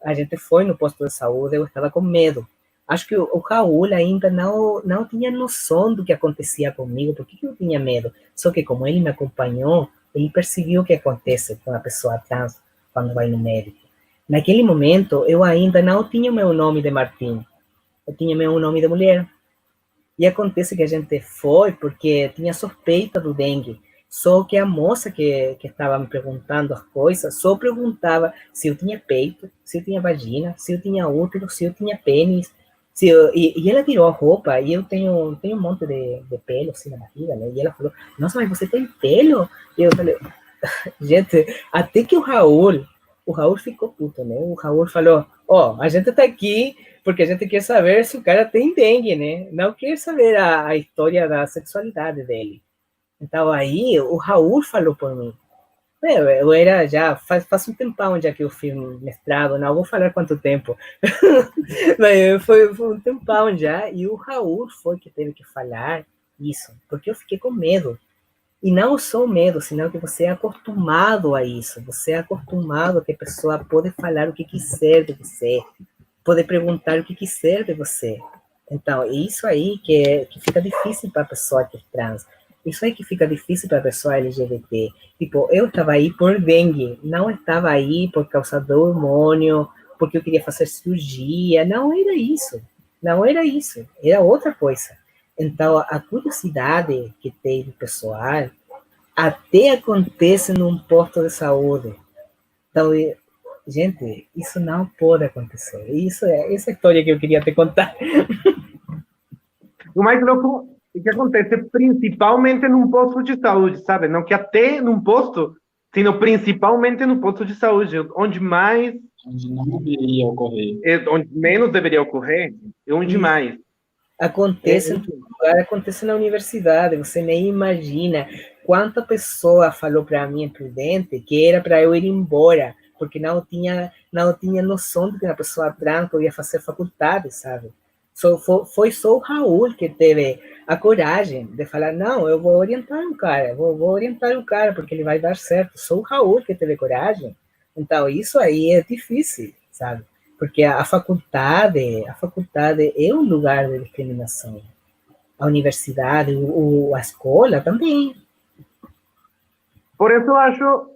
a gente foi no posto de saúde, eu estava com medo. Acho que o Raul ainda não tinha noção do que acontecia comigo, por que eu tinha medo. Só que como ele me acompanhou, ele percebeu o que acontece com a pessoa trans quando vai no médico. Naquele momento, eu ainda não tinha meu nome de Martim, eu tinha meu nome de mulher. E acontece que a gente foi porque tinha suspeita do dengue. Só que a moça que estava me perguntando as coisas, só perguntava se eu tinha peito, se eu tinha vagina, se eu tinha útero, se eu tinha pênis. E ela tirou a roupa e eu tenho um monte de pelo assim na barriga, né? E ela falou, nossa, mas você tem pelo? E eu falei, gente, até que o Raul ficou puto, né? O Raul falou, a gente tá aqui porque a gente quer saber se o cara tem dengue, né? Não quer saber a história da sexualidade dele. Então aí o Raul falou por mim. Eu era já, faz um tempão já que eu fiz mestrado, não vou falar quanto tempo, mas foi um tempão já, e o Raul foi que teve que falar isso, porque eu fiquei com medo. E não só medo, senão que você é acostumado a isso, você é acostumado a que a pessoa pode falar o que quiser de você, pode perguntar o que quiser de você. Então, é isso aí que fica difícil para a pessoa que é trans. Isso aí que fica difícil para a pessoa LGBT. Tipo, eu estava aí por dengue, não estava aí por causa do hormônio, porque eu queria fazer cirurgia. Não era isso. Não era isso. Era outra coisa. Então, a curiosidade que tem do pessoal até acontece num posto de saúde. Então, gente, isso não pode acontecer. Isso é essa história que eu queria te contar. O mais louco é que acontece principalmente num posto de saúde, sabe? Não que até num posto, sino principalmente no posto de saúde, onde mais, Onde não deveria ocorrer. onde menos deveria ocorrer, é onde E mais. acontece em todo lugar, acontece na universidade. Você nem imagina quanta pessoa falou para mim, prudente, que era para eu ir embora, porque não tinha noção de que uma pessoa trans podia fazer faculdade, sabe? Foi só o Raul que teve a coragem de falar, não, eu vou orientar um cara, vou orientar um cara, porque ele vai dar certo. Só o Raul que teve coragem. Então, isso aí é difícil, sabe? Porque a faculdade é um lugar de discriminação. A universidade, a escola também. Por isso eu acho,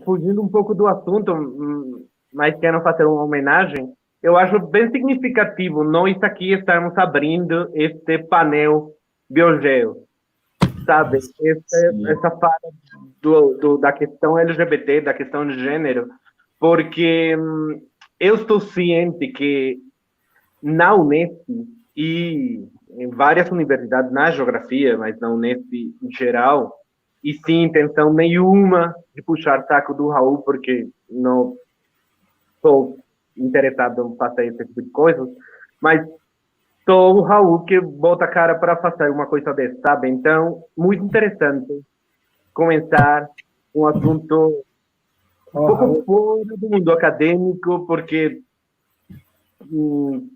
fugindo um pouco do assunto, mas quero fazer uma homenagem, eu acho bem significativo nós aqui estarmos abrindo este painel Biogeo, sabe? Essa fala da questão LGBT, da questão de gênero, porque eu estou ciente que na Unesp e em várias universidades, na geografia, mas na Unesp em geral, e sem intenção nenhuma de puxar saco do Raul, porque não sou interessado em fazer esse tipo de coisas, mas sou o Raul que bota a cara para fazer uma coisa dessa, sabe? Então, muito interessante começar um assunto um pouco fora do mundo acadêmico, porque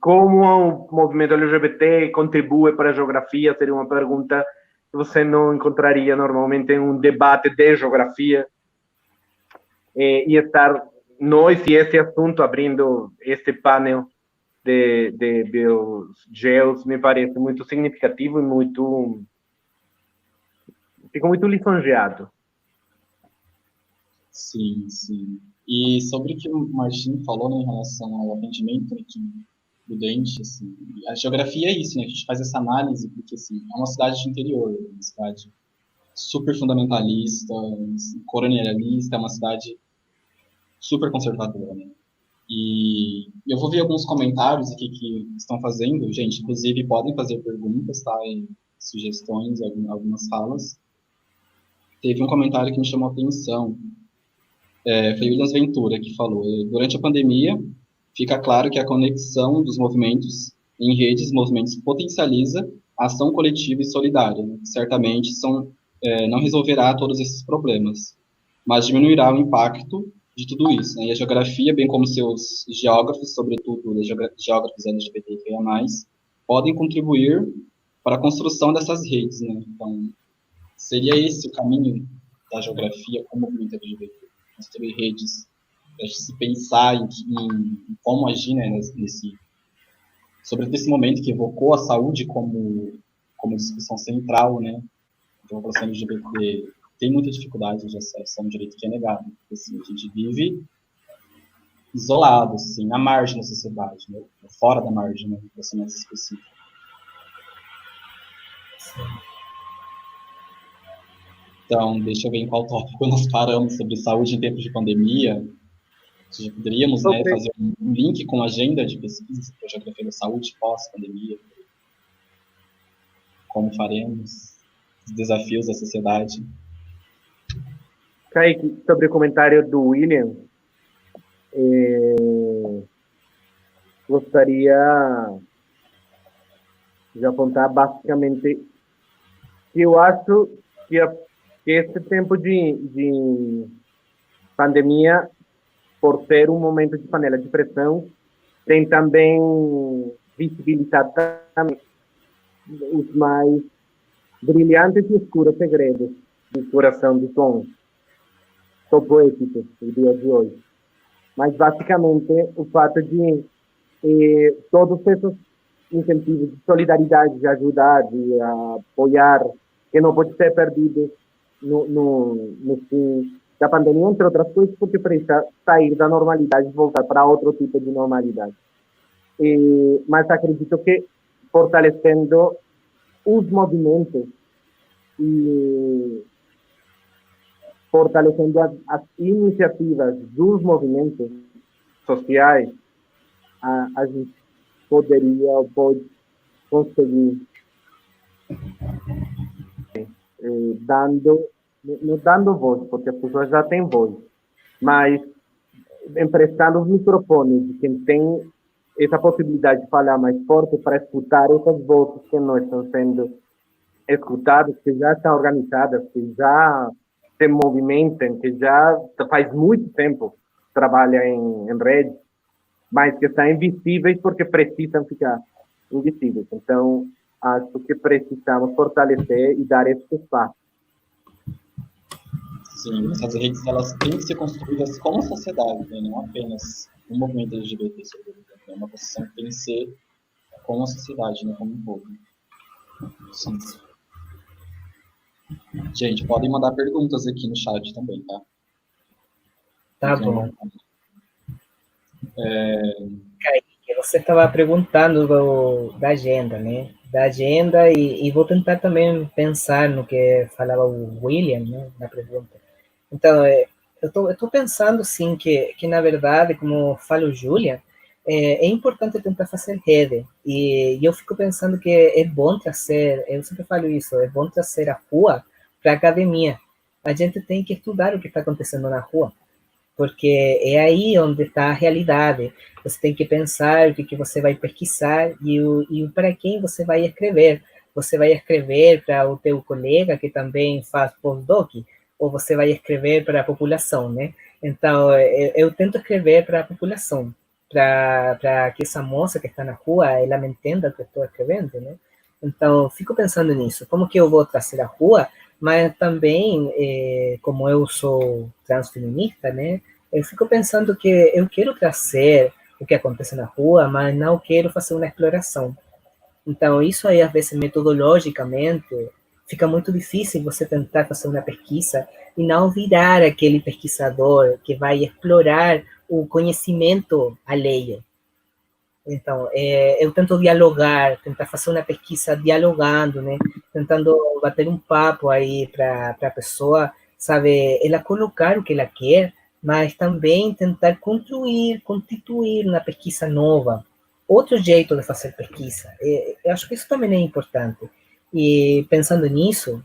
como o movimento LGBT contribui para a geografia seria uma pergunta que você não encontraria normalmente em um debate de geografia, e estar nós e esse assunto abrindo este painel de biogeos me parece muito significativo e fico muito lisonjeado. Sim, sim. E sobre o que o Martim falou, né, em relação ao atendimento aqui do dente, assim, a geografia é isso, né? A gente faz essa análise porque, assim, é uma cidade de interior, uma cidade super fundamentalista, colonialista, é uma cidade super conservadora, né? E eu vou ver alguns comentários aqui que estão fazendo, gente, inclusive podem fazer perguntas, tá? E sugestões, algumas falas. Teve um comentário que me chamou a atenção, foi o Williams Ventura que falou, durante a pandemia, fica claro que a conexão dos movimentos em redes, movimentos potencializa a ação coletiva e solidária, né? Certamente não resolverá todos esses problemas, mas diminuirá o impacto de tudo isso, né? E a geografia, bem como seus geógrafos, sobretudo os geógrafos LGBTQIA+, podem contribuir para a construção dessas redes, né? Então, seria esse o caminho da geografia como movimento LGBT, construir redes, para se pensar em como agir, né, sobre esse momento que evocou a saúde como discussão central, né, da população LGBT tem muita dificuldade de acesso a um direito que é negado. Porque, assim, a gente vive isolado, assim, na margem da sociedade, né, fora da margem, né, para ser mais específico. Então, deixa eu ver em qual tópico nós paramos sobre saúde em tempos de pandemia. Poderíamos, né, Ok. fazer um link com a agenda de pesquisa para a geografia da saúde pós-pandemia. Como faremos? Os desafios da sociedade. Kaique, sobre o comentário do William, gostaria de apontar basicamente que eu acho que esse tempo de pandemia, por ser um momento de panela de pressão, tem também visibilizado também os mais brilhantes e escuros segredos do coração de Tom. Sou poético no dia de hoje. Mas, basicamente, o fato de todos esses incentivos de solidariedade, de ajudar, de apoiar, que não pode ser perdido no fim da pandemia, entre outras coisas, porque precisa sair da normalidade e voltar para outro tipo de normalidade. Mas acredito que fortalecendo os movimentos e fortalecendo as iniciativas dos movimentos sociais, a gente pode conseguir não dando voz, porque as pessoas já têm voz, mas emprestando os microfones de quem tem essa possibilidade de falar mais forte para escutar essas vozes que não estão sendo escutadas, que já estão organizadas, que já se movimentam, que já faz muito tempo trabalham em rede, mas que estão invisíveis porque precisam ficar invisíveis. Então, acho que precisamos fortalecer e dar esse espaço. Sim, essas redes elas têm que ser construídas como sociedade, né? Não apenas um movimento LGBT, é uma construção que tem que ser com a sociedade, né? Como um todo. Sim. Gente, podem mandar perguntas aqui no chat também, tá? Tá bom. Kaique, você estava perguntando da agenda, né? Da agenda e vou tentar também pensar no que falava o William, né? Na pergunta. Então, eu tô pensando, sim, que na verdade, como fala o Julian, é importante tentar fazer rede. E eu fico pensando que é bom trazer, eu sempre falo isso, é bom trazer a rua para a academia. A gente tem que estudar o que está acontecendo na rua, porque é aí onde está a realidade. Você tem que pensar o que você vai pesquisar e para quem você vai escrever. Você vai escrever para o teu colega que também faz postdoc, ou você vai escrever para a população, né? Então, eu tento escrever para a população, para que essa moça que está na rua, ela me entenda o que eu estou escrevendo, né? Então, fico pensando nisso, como que eu vou trazer a rua, mas também, como eu sou transfeminista, né? Eu fico pensando que eu quero trazer o que acontece na rua, mas não quero fazer uma exploração. Então, isso aí, às vezes, metodologicamente, fica muito difícil você tentar fazer uma pesquisa e não virar aquele pesquisador que vai explorar o conhecimento alheio. Então, eu tento dialogar, tentar fazer uma pesquisa dialogando, né? Tentando bater um papo aí para a pessoa, sabe, ela colocar o que ela quer, mas também tentar constituir uma pesquisa nova, outro jeito de fazer pesquisa. Eu acho que isso também é importante. E pensando nisso,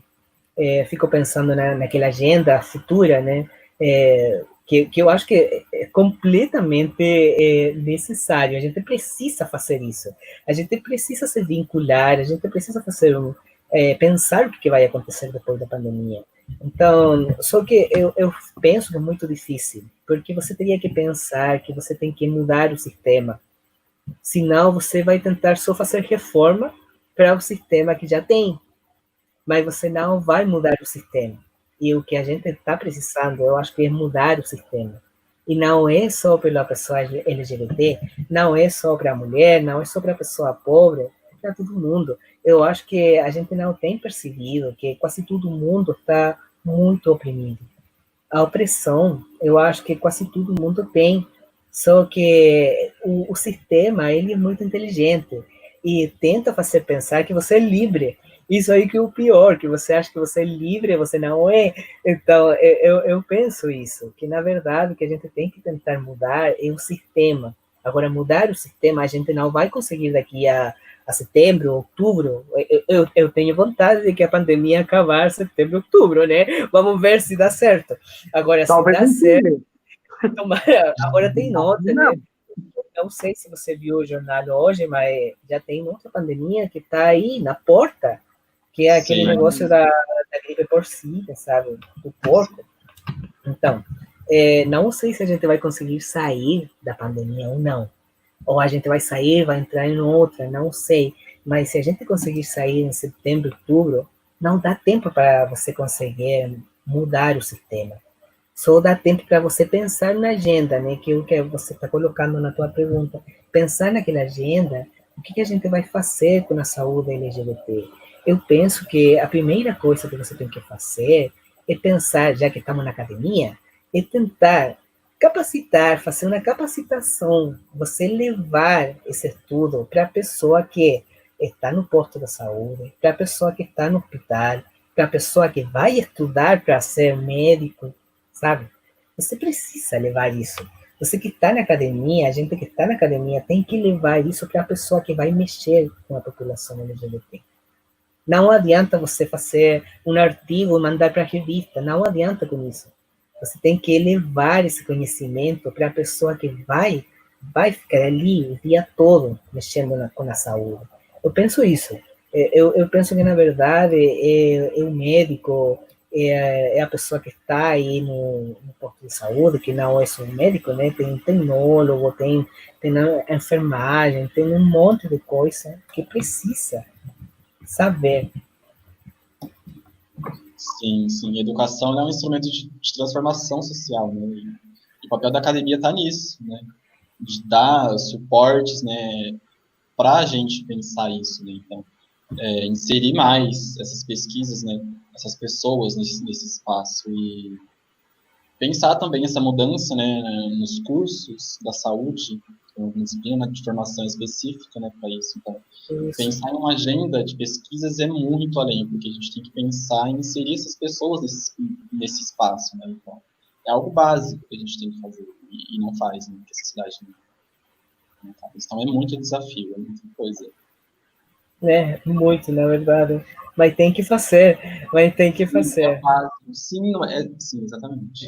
fico pensando naquela agenda futura, né? Que eu acho que é completamente necessário. A gente precisa fazer isso. A gente precisa se vincular, a gente precisa fazer pensar o que vai acontecer depois da pandemia. Então, só que eu penso que é muito difícil, porque você teria que pensar que você tem que mudar o sistema. Senão, você vai tentar só fazer reforma para o sistema que já tem, mas você não vai mudar o sistema. E o que a gente está precisando, eu acho que é mudar o sistema. E não é só pela pessoa LGBT, não é só para a mulher, não é só para a pessoa pobre, é para todo mundo. Eu acho que a gente não tem percebido que quase todo mundo está muito oprimido. A opressão, eu acho que quase todo mundo tem, só que o sistema, ele é muito inteligente e tenta fazer pensar que você é livre. Isso aí que é o pior, que você acha que você é livre, você não é. Então, eu penso isso, que na verdade o que a gente tem que tentar mudar é o sistema. Agora, mudar o sistema a gente não vai conseguir daqui a setembro, outubro. Eu tenho vontade de que a pandemia acabar setembro, outubro, né? Vamos ver se dá certo. Agora, se Talvez dá não certo, tenha. agora tem outra, né? Não. Não sei se você viu o jornal hoje, mas já tem outra pandemia que está aí na porta, que é aquele Sim. negócio da gripe porcina, sabe? Do porco. Então, não sei se a gente vai conseguir sair da pandemia ou não. Ou a gente vai sair, vai entrar em outra, não sei. Mas se a gente conseguir sair em setembro, outubro, não dá tempo para você conseguir mudar o sistema. Só dá tempo para você pensar na agenda, né? Que é o que você está colocando na tua pergunta. Pensar naquela agenda, o que a gente vai fazer com a saúde LGBT. Eu penso que a primeira coisa que você tem que fazer é pensar, já que estamos na academia, é tentar capacitar, fazer uma capacitação, você levar esse estudo para a pessoa que está no posto da saúde, para a pessoa que está no hospital, para a pessoa que vai estudar para ser médico, sabe? Você precisa levar isso. Você que está na academia, a gente que está na academia tem que levar isso para a pessoa que vai mexer com a população LGBT. Não adianta você fazer um artigo e mandar para a revista, não adianta com isso. Você tem que levar esse conhecimento para a pessoa que vai ficar ali o dia todo mexendo com a saúde. Eu penso isso. Eu penso que, na verdade, é o médico, é a pessoa que está aí no posto de saúde, que não é só um médico, né? Tem tecnólogo, tem a enfermagem, tem um monte de coisa que precisa saber. Sim, sim. Educação é um instrumento de transformação social, né? E o papel da academia está nisso, né? De dar suportes, né? Para a gente pensar isso, né? Então, inserir mais essas pesquisas, né? Essas pessoas nesse espaço e pensar também essa mudança, né? Nos cursos da saúde, uma disciplina de formação específica, né? Para isso. Então, Isso. pensar em uma agenda de pesquisas é muito além, porque a gente tem que pensar em inserir essas pessoas nesse espaço, né? Então, é algo básico que a gente tem que fazer e não faz, né? Que a sociedade não faz. Então, é muito desafio, é muita coisa. Muito, na verdade. Mas tem que fazer, Sim, não é, sim, exatamente.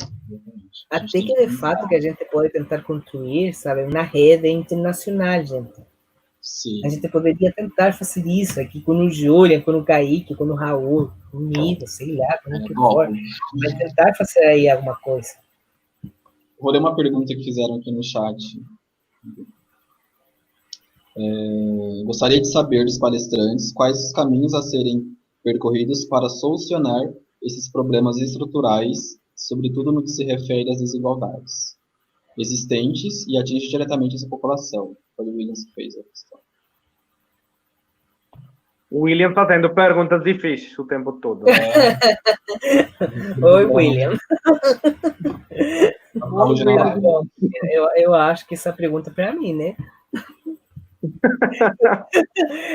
Até que, de fato, que a gente pode tentar construir, sabe, uma rede internacional, gente. Sim. A gente poderia tentar fazer isso aqui com o Julian, com o Kaique, com o Raul, comigo, sei lá, com o que for. Mas tentar fazer aí alguma coisa. Vou ler uma pergunta que fizeram aqui no chat. Gostaria de saber dos palestrantes quais os caminhos a serem percorridos para solucionar esses problemas estruturais, sobretudo no que se refere às desigualdades existentes e atinge diretamente essa população. Foi o William que fez a questão. O William está tendo perguntas difíceis o tempo todo. Oi, William. Eu acho que essa pergunta é para mim, né?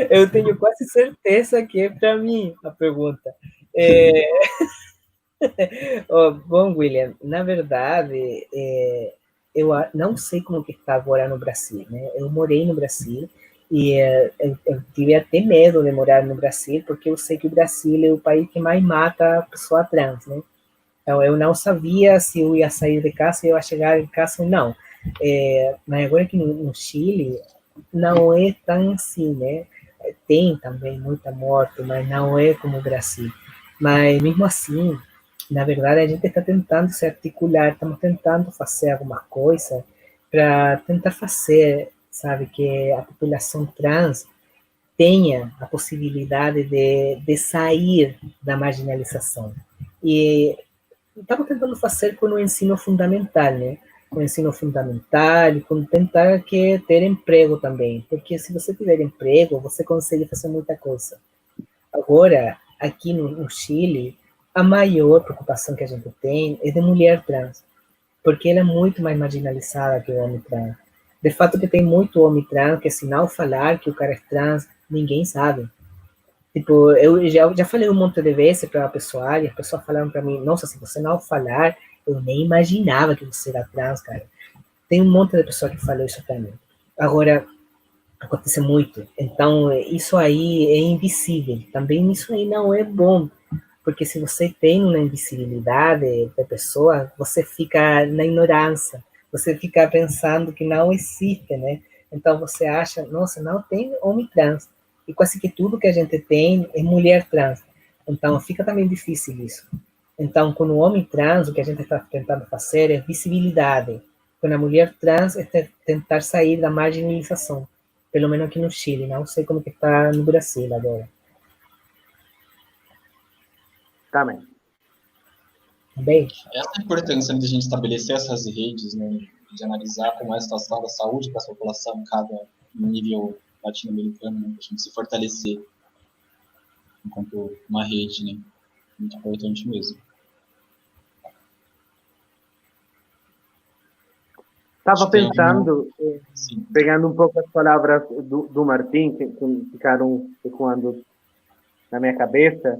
Eu tenho quase certeza que é para mim a pergunta. Bom, William, na verdade, eu não sei como que está agora no Brasil, né? Eu morei no Brasil e eu tive até medo de morar no Brasil, porque eu sei que o Brasil é o país que mais mata a pessoa trans, né? Então, eu não sabia se eu ia sair de casa, se eu ia chegar em casa ou não. Mas agora que no Chile, não é tão assim, né? Tem também muita morte, mas não é como o Brasil. Mas, mesmo assim, na verdade, a gente está tentando se articular, estamos tentando fazer alguma coisa para tentar fazer, sabe, que a população trans tenha a possibilidade de sair da marginalização. E estamos tentando fazer com o ensino fundamental, né? Com o ensino fundamental e com tentar ter emprego também, porque se você tiver emprego, você consegue fazer muita coisa. Agora, aqui no Chile, a maior preocupação que a gente tem é de mulher trans, porque ela é muito mais marginalizada que o homem trans. De fato que tem muito homem trans que, se não falar que o cara é trans, ninguém sabe. Tipo, eu já falei um monte de vezes para a pessoa, e as pessoas falaram para mim, nossa, se você não falar, eu nem imaginava que você era trans, cara. Tem um monte de pessoa que falou isso para mim. Agora, acontece muito. Então, isso aí é invisível. Também isso aí não é bom. Porque se você tem uma invisibilidade da pessoa, você fica na ignorância. Você fica pensando que não existe, né? Então, você acha, nossa, não tem homem trans. E quase que tudo que a gente tem é mulher trans. Então, fica também difícil isso. Então, com o homem trans, o que a gente está tentando fazer é visibilidade. Com a mulher trans, é tentar sair da marginalização. Pelo menos aqui no Chile. Não sei como que está no Brasil agora. Também. Bem, Essa é a importância de a gente estabelecer essas redes, né, de analisar como é a situação da saúde para a população em cada nível latino-americano, né, para a gente se fortalecer enquanto uma rede, né, muito importante mesmo. Estava pensando, pegando um pouco as palavras do Martim, que ficaram ecoando na minha cabeça,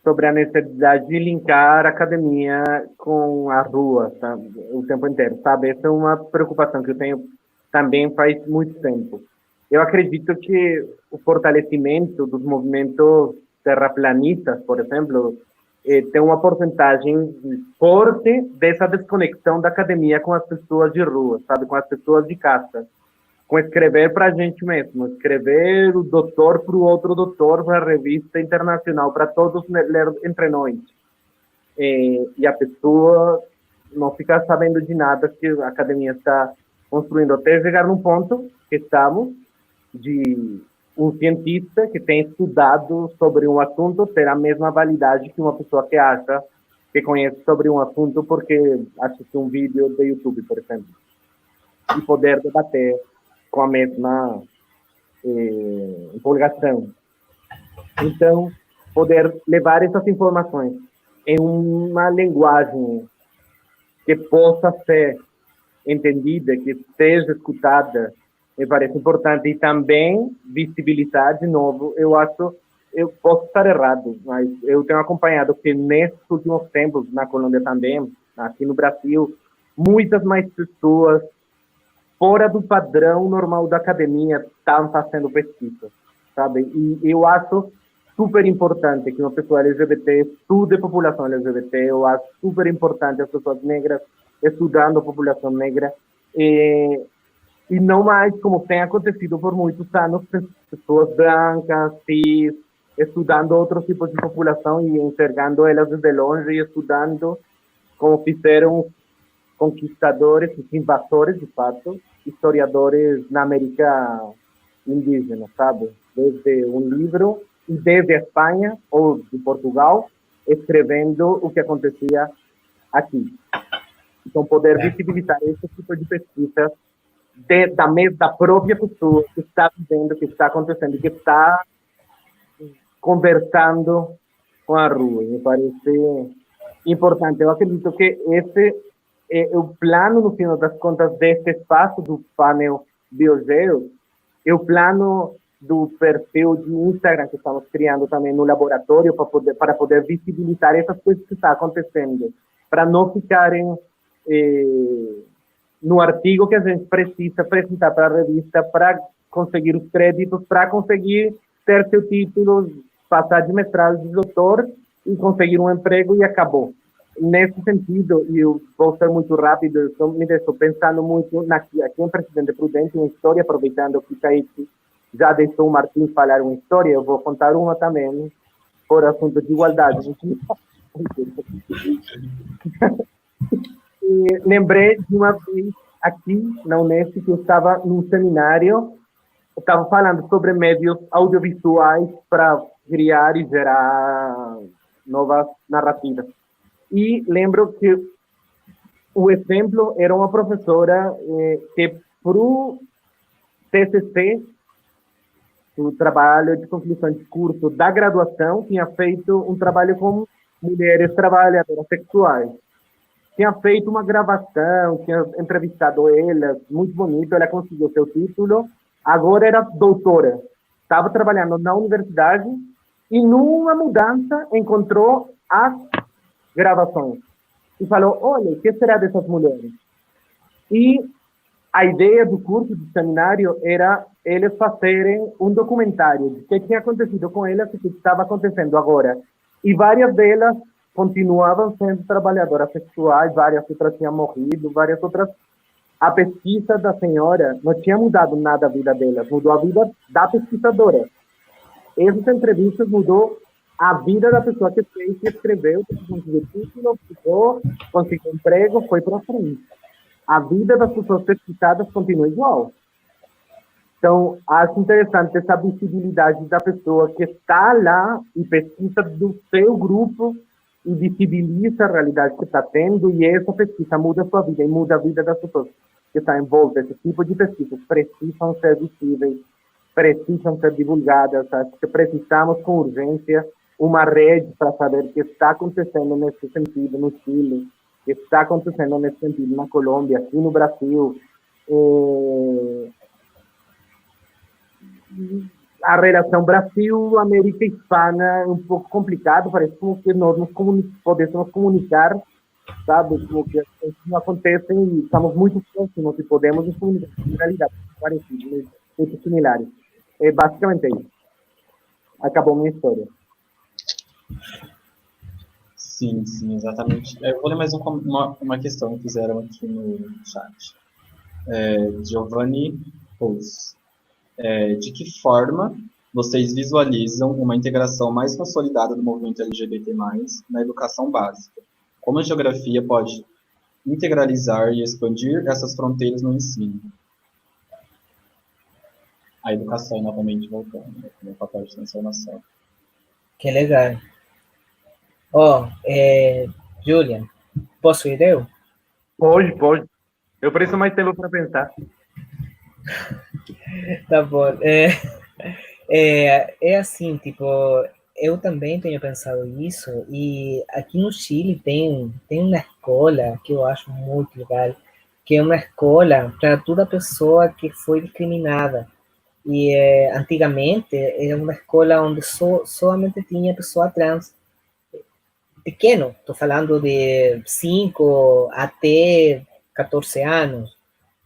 sobre a necessidade de linkar a academia com a rua, tá? O tempo inteiro, sabe? Essa é uma preocupação que eu tenho também faz muito tempo. Eu acredito que o fortalecimento dos movimentos terraplanistas, por exemplo, tem uma porcentagem forte dessa desconexão da academia com as pessoas de rua, sabe? Com as pessoas de casa. Com escrever para a gente mesmo, escrever o doutor para o outro doutor, para a revista internacional, para todos ler entre nós. E a pessoa não fica sabendo de nada que a academia está construindo, até chegar num ponto que estamos, de um cientista que tem estudado sobre um assunto ter a mesma validade que uma pessoa que acha que conhece sobre um assunto porque assistiu um vídeo do YouTube, por exemplo. E poder debater com a mesma empolgação. Então, poder levar essas informações em uma linguagem que possa ser entendida, que seja escutada, me parece importante. E também visibilizar, de novo, eu acho, eu posso estar errado, mas eu tenho acompanhado que nesses últimos tempos, na Colômbia também, aqui no Brasil, muitas mais pessoas fora do padrão normal da academia estão fazendo pesquisa, sabe? E eu acho super importante que uma pessoa LGBT estude a população LGBT, eu acho super importante as pessoas negras estudando a população negra, e não mais como tem acontecido por muitos anos, pessoas brancas, cis, estudando outros tipos de população e enxergando elas desde longe e estudando como fizeram conquistadores, invasores, de fato, historiadores na América indígena, sabe? Desde um livro, e desde a Espanha ou de Portugal, escrevendo o que acontecia aqui. Então, poder visibilizar esse tipo de pesquisa da própria pessoa que está vivendo, que está acontecendo, que está conversando com a rua. Me parece importante. Eu acredito que esse o plano, no final das contas, deste espaço do painel Biogeo, é o plano do perfil de Instagram que estamos criando também no laboratório para poder visibilizar essas coisas que estão acontecendo, para não ficarem no artigo que a gente precisa apresentar para a revista, para conseguir os créditos, para conseguir ter seu título, passar de mestrado, de doutor e conseguir um emprego e acabou. Nesse sentido, e eu vou ser muito rápido, estou pensando muito aqui em Presidente Prudente, uma história, aproveitando que Kaique já deixou o Martim falar uma história, eu vou contar uma também, por assunto de igualdade. E lembrei de uma vez aqui na Unesp que eu estava num seminário, eu estava falando sobre meios audiovisuais para criar e gerar novas narrativas. E lembro que o exemplo era uma professora que, para o TCC, o trabalho de conclusão de curso da graduação, tinha feito um trabalho com mulheres trabalhadoras sexuais. Tinha feito uma gravação, tinha entrevistado elas, muito bonito, ela conseguiu seu título, agora era doutora. Estava trabalhando na universidade e numa mudança encontrou as gravações e falou, olha, o que será dessas mulheres? E a ideia do curso do seminário era eles fazerem um documentário de que tinha acontecido com elas e o que estava acontecendo agora. E várias delas continuavam sendo trabalhadoras sexuais, várias outras tinham morrido, várias outras. A pesquisa da senhora não tinha mudado nada a vida delas, mudou a vida da pesquisadora. Essas entrevistas mudou a vida da pessoa que fez, que escreveu, que conseguiu título, ficou, conseguiu emprego, foi para frente. A vida das pessoas pesquisadas continua igual. Então, acho interessante essa visibilidade da pessoa que está lá e pesquisa do seu grupo e visibiliza a realidade que está tendo, e essa pesquisa muda a sua vida e muda a vida das pessoas que estão envolvidas. Esse tipo de pesquisas precisam ser visíveis, precisam ser divulgadas. Acho que precisamos, com urgência, uma rede para saber o que está acontecendo nesse sentido no Chile, o que está acontecendo nesse sentido na Colômbia, aqui no Brasil. A relação Brasil-América Hispana é um pouco complicado, parece como que nós podemos comunicar, sabe, como que as coisas não acontecem e estamos muito próximos e podemos nos comunicar em realidade parecidas, muito similares. É basicamente isso. Acabou minha história. Sim, exatamente. Eu vou ler mais uma questão que fizeram aqui no chat. Giovanni Pous. De que forma vocês visualizam uma integração mais consolidada do movimento LGBT+, na educação básica? Como a geografia pode integralizar e expandir essas fronteiras no ensino? A educação, novamente, voltando, no papel de transformação. Que legal. Julian, posso ir eu? Pode. Eu preciso mais tempo para pensar. Tá bom. É assim, tipo, eu também tenho pensado isso, e aqui no Chile tem uma escola que eu acho muito legal, que é uma escola para toda pessoa que foi discriminada. E antigamente era uma escola onde somente tinha pessoa trans. Pequeno, estou falando de 5 até 14 anos.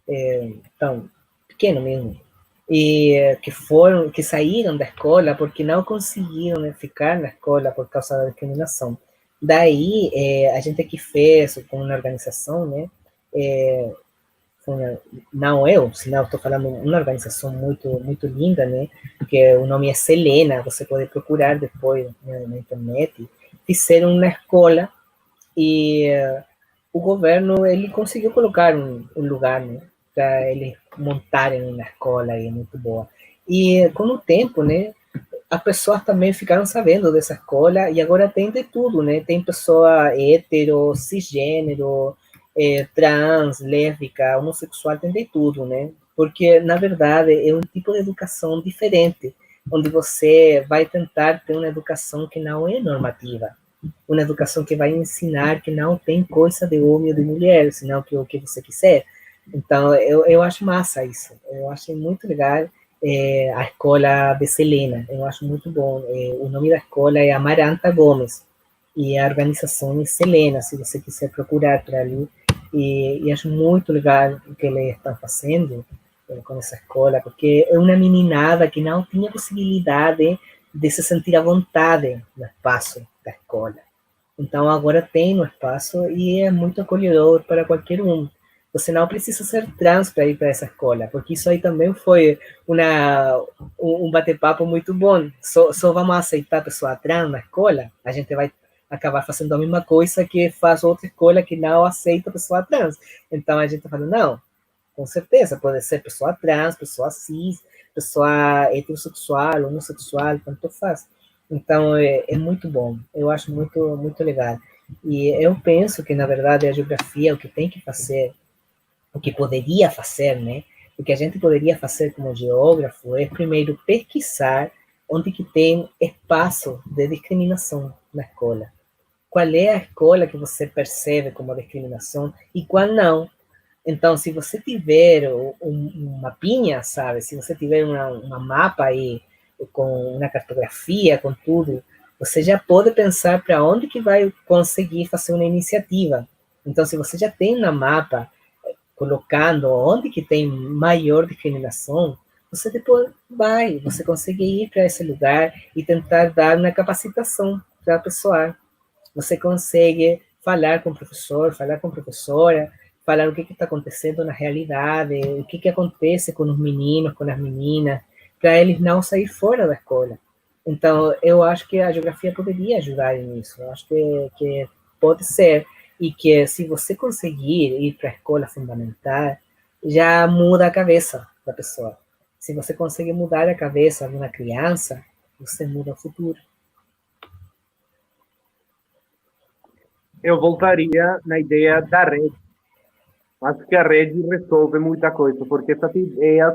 Então, pequeno mesmo. E que saíram da escola porque não conseguiram, né, ficar na escola por causa da discriminação. Daí, a gente aqui fez com uma organização, né, não eu, senão estou falando uma organização muito linda, né, que o nome é Selena, você pode procurar depois, né, na internet. Fizeram uma escola e o governo ele conseguiu colocar um lugar, né, para eles montarem uma escola aí muito boa. E com o tempo, né, as pessoas também ficaram sabendo dessa escola e agora tem de tudo, né? Tem pessoa hétero, cisgênero, trans, lésbica, homossexual, tem de tudo, né? Porque, na verdade, é um tipo de educação diferente, onde você vai tentar ter uma educação que não é normativa, uma educação que vai ensinar que não tem coisa de homem ou de mulher, senão que o que você quiser. Então, eu acho massa isso. Eu acho muito legal a escola de Selena. Eu acho muito bom. O nome da escola é Amaranta Gomes. E a organização é Selena, se você quiser procurar por ali. E acho muito legal o que eles estão fazendo com essa escola, porque é uma meninada que não tinha possibilidade de se sentir à vontade no espaço da escola. Então, agora tem no espaço e é muito acolhedor para qualquer um. Você não precisa ser trans para ir para essa escola, porque isso aí também foi um bate-papo muito bom. Só vamos aceitar a pessoa trans na escola, a gente vai acabar fazendo a mesma coisa que faz outra escola que não aceita a pessoa trans. Então, a gente fala, não, com certeza, pode ser pessoa trans, pessoa cis, pessoa heterossexual, homossexual, tanto faz. Então, é muito bom. Eu acho muito legal. E eu penso que, na verdade, a geografia, o que tem que fazer, o que poderia fazer, né? O que a gente poderia fazer como geógrafo é, primeiro, pesquisar onde que tem espaço de discriminação na escola. Qual é a escola que você percebe como discriminação e qual não? Então, se você tiver um mapinha, sabe? Se você tiver uma mapa aí com uma cartografia, com tudo, você já pode pensar para onde que vai conseguir fazer uma iniciativa. Então, se você já tem na mapa, colocando onde que tem maior discriminação, você depois você consegue ir para esse lugar e tentar dar uma capacitação para a pessoa. Você consegue falar com o professor, falar com a professora, falar o que está acontecendo na realidade, o que acontece com os meninos, com as meninas, para eles não sair fora da escola. Então, eu acho que a geografia poderia ajudar nisso. Eu acho que pode ser. E que se você conseguir ir para a escola fundamental, já muda a cabeça da pessoa. Se você conseguir mudar a cabeça de uma criança, você muda o futuro. Eu voltaria na ideia da rede. Acho que a rede resolve muita coisa, porque essas ideias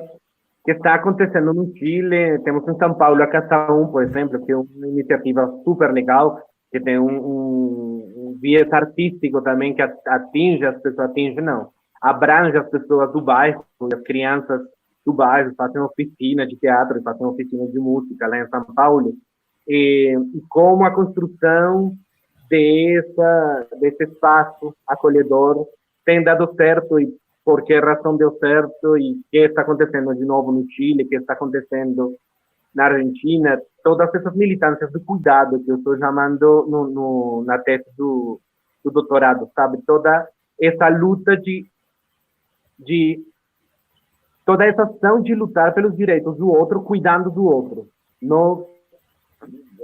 que está acontecendo no Chile, temos em São Paulo a Casa 1, por exemplo, que é uma iniciativa super legal, que tem um viés artístico também, que atinge as pessoas, abrange as pessoas do bairro, as crianças do bairro, fazem oficina de teatro, fazem oficina de música lá em São Paulo, e como a construção desse espaço acolhedor tem dado certo e por que razão deu certo e o que está acontecendo de novo no Chile, o que está acontecendo na Argentina, todas essas militâncias do cuidado que eu estou chamando na tese do doutorado, sabe? Toda essa luta toda essa ação de lutar pelos direitos do outro, cuidando do outro.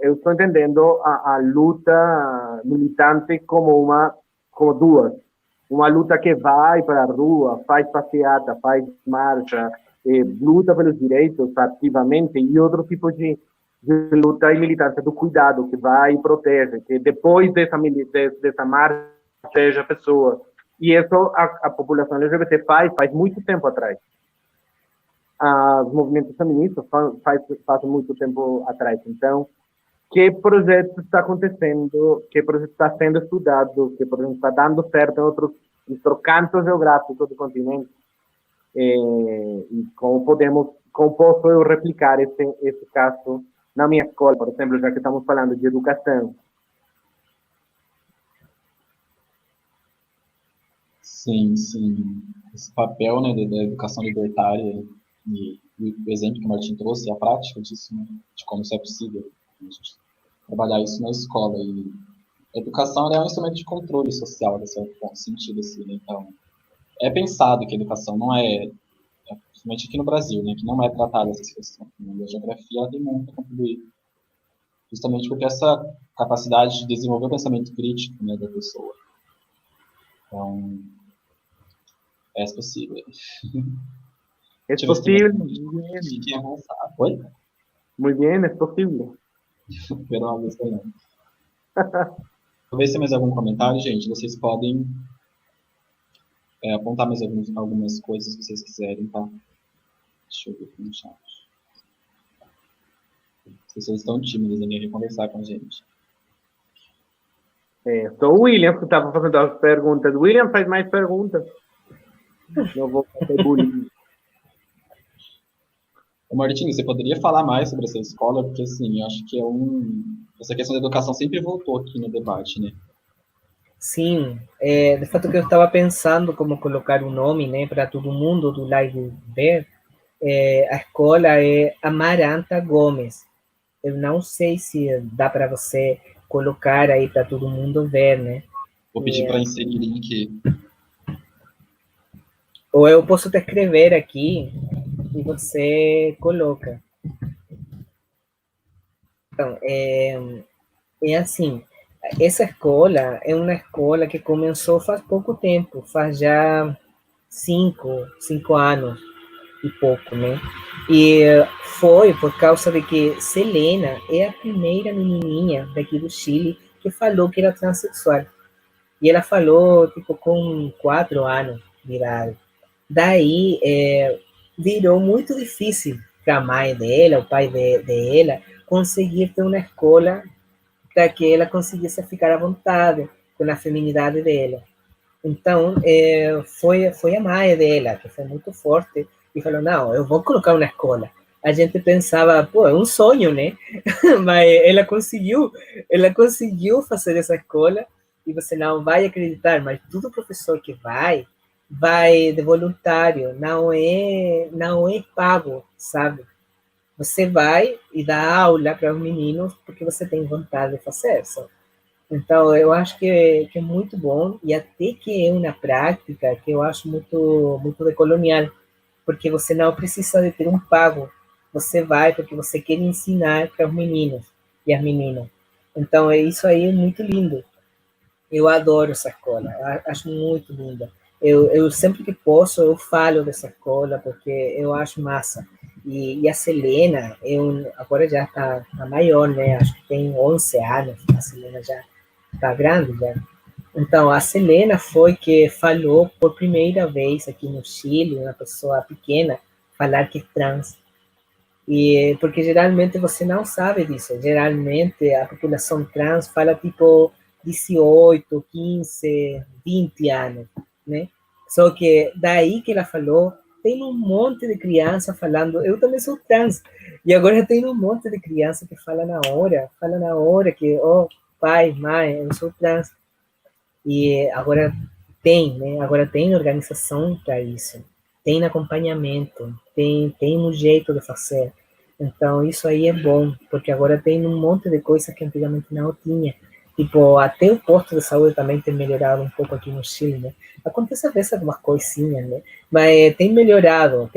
Eu estou entendendo a luta militante como duas. Uma luta que vai para a rua, faz passeata, faz marcha, luta pelos direitos ativamente, e outro tipo de luta e militância do cuidado, que vai e protege, que depois dessa marcha protege a pessoa. E isso a população LGBT faz muito tempo atrás. Os movimentos feministas fazem muito tempo atrás. Então, que projeto está acontecendo, que projeto está sendo estudado, que projeto está dando certo em outros cantos geográficos do continente, e como posso eu replicar esse caso na minha escola, por exemplo, já que estamos falando de educação. Sim, sim. Esse papel, né, da educação libertária e o exemplo que o Martin trouxe, a prática disso, né, de como isso é possível, a gente trabalhar isso na escola. E a educação é um instrumento de controle social, nesse sentido, assim, né? Então, é pensado que a educação não principalmente aqui no Brasil, né, que não é tratada essas questões. Né? E a geografia tem muito a contribuir, justamente porque essa capacidade de desenvolver o pensamento crítico, né, da pessoa. Então, é possível. É possível. Fiquem avançados. Oi? Muito bem, é possível. Pelo uma vez também. Talvez tenha mais algum comentário, gente. Vocês podem apontar mais algumas coisas que vocês quiserem, tá? Deixa eu ver aqui no chat. As pessoas estão tímidas, ninguém quer conversar com a gente. Só o William que estava fazendo as perguntas. O William faz mais perguntas. Não vou fazer bullying. Martinho, você poderia falar mais sobre essa escola? Porque, assim, eu acho que essa questão da educação sempre voltou aqui no debate, né? Sim, de fato que eu estava pensando como colocar um nome, né, para todo mundo do live ver. A escola é Amaranta Gomes. Eu não sei se dá para você colocar aí para todo mundo ver, né? Vou pedir para inserir link. Ou eu posso te escrever aqui e você coloca. Então, é assim, essa escola é uma escola que começou faz pouco tempo, faz já 5 anos e pouco, né? E foi por causa de que Selena é a primeira menininha daqui do Chile que falou que era transexual. E ela falou, tipo, com 4 anos de idade. Daí, virou muito difícil para a mãe dela, o pai dela, conseguir ter uma escola para que ela conseguisse ficar à vontade com a feminidade dela. Então, foi a mãe dela, que foi muito forte, e falou, não, eu vou colocar uma escola. a gente pensava, pô, é um sonho, né? Mas ela conseguiu fazer essa escola e você não vai acreditar, mas todo professor que vai de voluntário, não é pago, sabe? Você vai e dá aula para os meninos porque você tem vontade de fazer isso. Então, eu acho que é muito bom e até que é uma prática que eu acho muito decolonial, porque você não precisa de ter um pago. Você vai porque você quer ensinar para os meninos e as meninas. Então, isso aí é muito lindo. Eu adoro essa escola, acho muito linda. Eu sempre que posso, eu falo dessa escola, porque eu acho massa. E a Selena, agora já está maior, né? Acho que tem 11 anos, a Selena já está grande já. Então, a Selena foi que falou por primeira vez aqui no Chile, uma pessoa pequena, falar que é trans. E porque geralmente você não sabe disso. Geralmente a população trans fala tipo 18, 15, 20 anos, né? Só que daí que ela falou, tem um monte de criança falando, eu também sou trans. E agora tem um monte de criança que fala na hora que, oh, pai, mãe, eu sou trans. E agora tem, né? Agora tem organização para isso, tem acompanhamento, tem um jeito de fazer. Então, isso aí é bom, porque agora tem um monte de coisa que antigamente não tinha. Tipo, até o posto de saúde também tem melhorado um pouco aqui no Chile, né? Acontece às vezes algumas coisinhas, né? Mas tem melhorado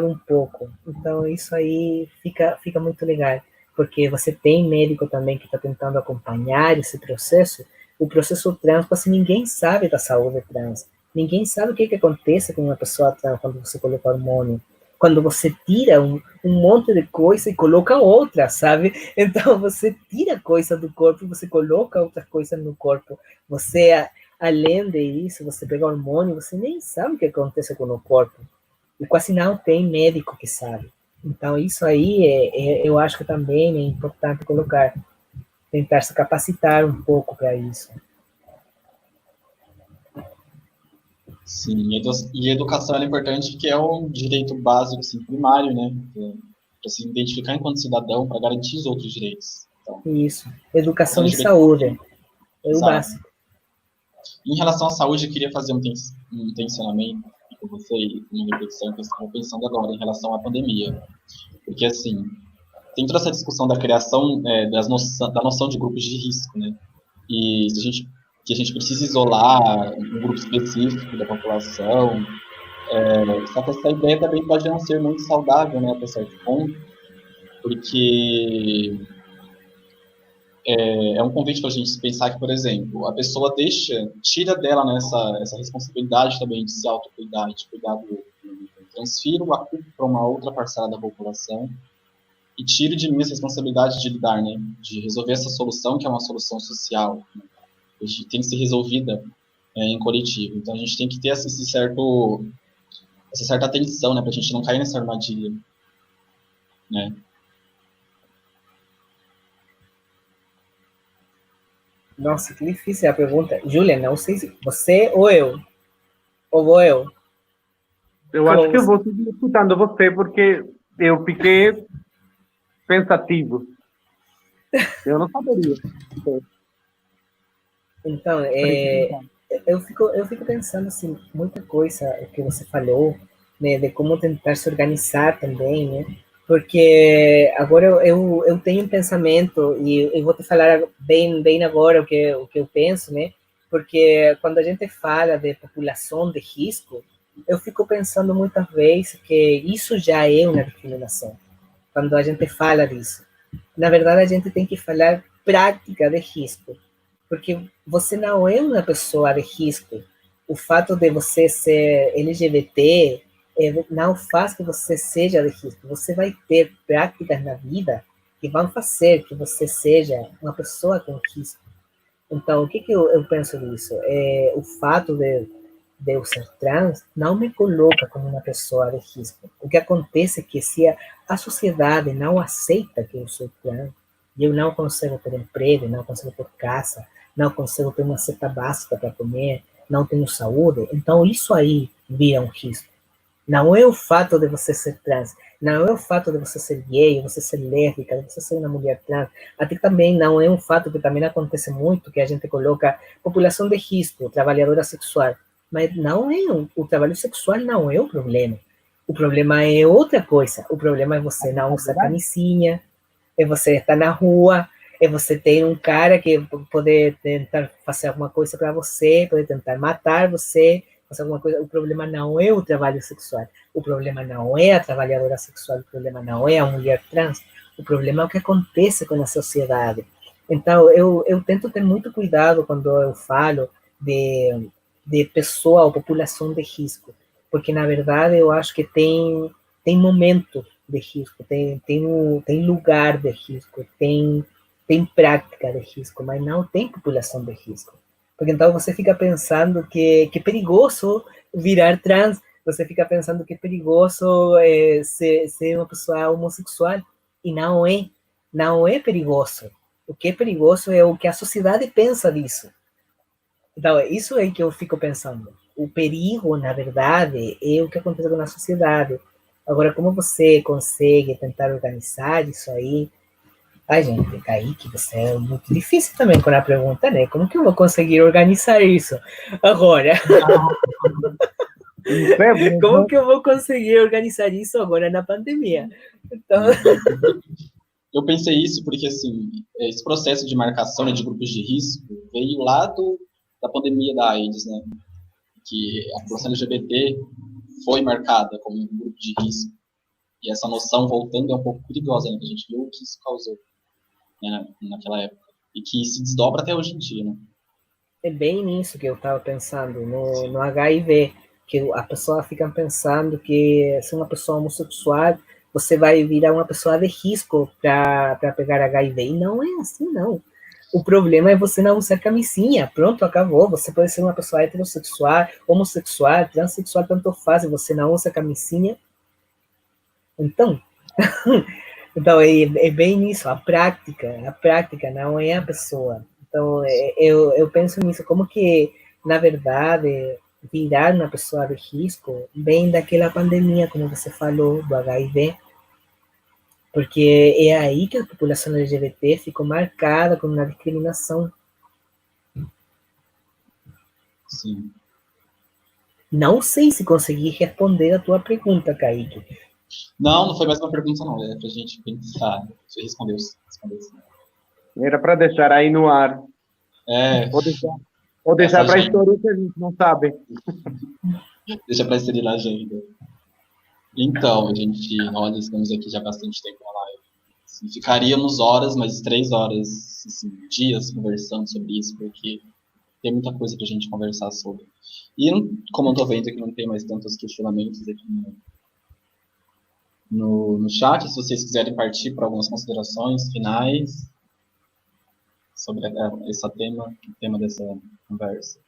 um pouco. Então, isso aí fica muito legal, porque você tem médico também que está tentando acompanhar esse processo. O processo trans, quase ninguém sabe da saúde trans. Ninguém sabe o que acontece com uma pessoa trans quando você coloca hormônio. Quando você tira um monte de coisa e coloca outra, sabe? Então, você tira coisa do corpo e você coloca outras coisas no corpo. Você, além disso, você pega hormônio, você nem sabe o que acontece com o corpo. E quase não tem médico que sabe. Então, isso aí, eu acho que também é importante colocar, tentar se capacitar um pouco para isso. Sim, e a educação é importante, que é um direito básico, assim, primário, né? Para se identificar enquanto cidadão, para garantir os outros direitos. Então, isso. Educação e saúde. É o básico. Em relação à saúde, eu queria fazer um tensionamento com você e uma reflexão que eu estava pensando agora em relação à pandemia. Porque, assim, tem toda essa discussão da criação da noção de grupos de risco, né? E que a gente precisa isolar um grupo específico da população. Só que essa ideia também pode não ser muito saudável, né, até certo ponto, porque é um convite para a gente pensar que, por exemplo, a pessoa tira dela, né, essa responsabilidade também de se autocuidar, de cuidar do outro, transfira a culpa para uma outra parcela da população e tiro de mim essa responsabilidade de lidar, né, de resolver essa solução, que é uma solução social, né, que tem que ser resolvida em coletivo. Então, a gente tem que ter essa certa atenção, né, para a gente não cair nessa armadilha, né. Nossa, que difícil a pergunta. Júlia, não sei se você ou eu. Ou vou eu. Eu acho que eu vou seguir escutando você, porque eu fiquei pensativo. Eu não saberia. Então, eu fico pensando assim, muita coisa que você falou, né, de como tentar se organizar também, né? Porque agora eu tenho um pensamento e eu vou te falar bem agora o que eu penso, né? Porque quando a gente fala de população de risco, eu fico pensando muitas vezes que isso já é uma discriminação. Quando a gente fala disso, na verdade a gente tem que falar prática de risco, porque você não é uma pessoa de risco. O fato de você ser LGBT não faz que você seja de risco. Você vai ter práticas na vida que vão fazer que você seja uma pessoa com risco. Então, o que eu penso disso? O fato de eu ser trans não me coloca como uma pessoa de risco. O que acontece é que se a sociedade não aceita que eu sou trans, e eu não consigo ter emprego, não consigo ter casa, não consigo ter uma cesta básica para comer, não tenho saúde, então isso aí vira um risco. Não é o fato de você ser trans, não é o fato de você ser gay, você ser lésbica, de você ser uma mulher trans, até que também não é um fato que também acontece muito, que a gente coloca população de risco, trabalhadora sexual, mas não é, o trabalho sexual não é o problema é outra coisa, o problema é você não usar camisinha, é você estar na rua, é você ter um cara que pode tentar fazer alguma coisa para você, pode tentar matar você, fazer alguma coisa. O problema não é o trabalho sexual, o problema não é a trabalhadora sexual, o problema não é a mulher trans, o problema é o que acontece com a sociedade. Então, eu tento ter muito cuidado quando eu falo de pessoa ou população de risco, porque, na verdade, eu acho que tem momento de risco, tem lugar de risco, tem prática de risco, mas não tem população de risco. Porque então você fica pensando que é perigoso virar trans, você fica pensando que é perigoso ser uma pessoa homossexual, e não é perigoso. O que é perigoso é o que a sociedade pensa disso. Então, isso é que eu fico pensando. O perigo, na verdade, é o que acontece na sociedade. Agora, como você consegue tentar organizar isso aí? Ai, gente, Kaique, você é muito difícil também com a pergunta, né? Como que eu vou conseguir organizar isso agora? Como que eu vou conseguir organizar isso agora na pandemia? Então... Eu pensei isso porque, assim, esse processo de marcação, né, de grupos de risco veio lá da pandemia da AIDS, né? Que a população LGBT foi marcada como um grupo de risco. E essa noção, voltando, é um pouco perigosa, né? Que a gente viu o que isso causou, né, naquela época. E que se desdobra até hoje em dia, né? É bem nisso que eu estava pensando, no HIV, que a pessoa fica pensando que se uma pessoa homossexual, você vai virar uma pessoa de risco para pegar HIV. E não é assim, não. O problema é você não usar camisinha. Pronto, acabou. Você pode ser uma pessoa heterossexual, homossexual, transexual, tanto faz. Você não usa camisinha. Então, então é bem nisso. A prática não é a pessoa. Então, eu penso nisso, como que, na verdade, virar uma pessoa de risco vem daquela pandemia, como você falou, do HIV, porque é aí que a população LGBT ficou marcada com uma discriminação. Sim. Não sei se consegui responder a tua pergunta, Kaique. Não foi mais uma pergunta, não. É pra gente pensar. Você respondeu sim. Era para deixar aí no ar. Ou deixar para a história que a gente não sabe. Deixa para inserir na agenda. Então, olha, estamos aqui já há bastante tempo na live. Assim, ficaríamos horas, mas 3 horas, assim, dias conversando sobre isso, porque tem muita coisa para a gente conversar sobre. E, como eu estou vendo que não tem mais tantos questionamentos aqui no chat, se vocês quiserem partir para algumas considerações finais sobre esse tema, o tema dessa conversa.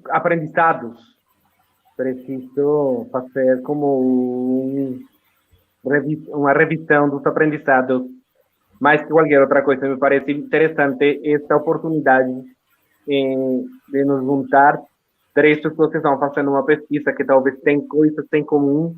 Aprendizados. Preciso fazer como uma revisão dos aprendizados. Mais que qualquer outra coisa, me parece interessante esta oportunidade de nos juntar 3 pessoas que estão fazendo uma pesquisa que talvez tem coisas em comum,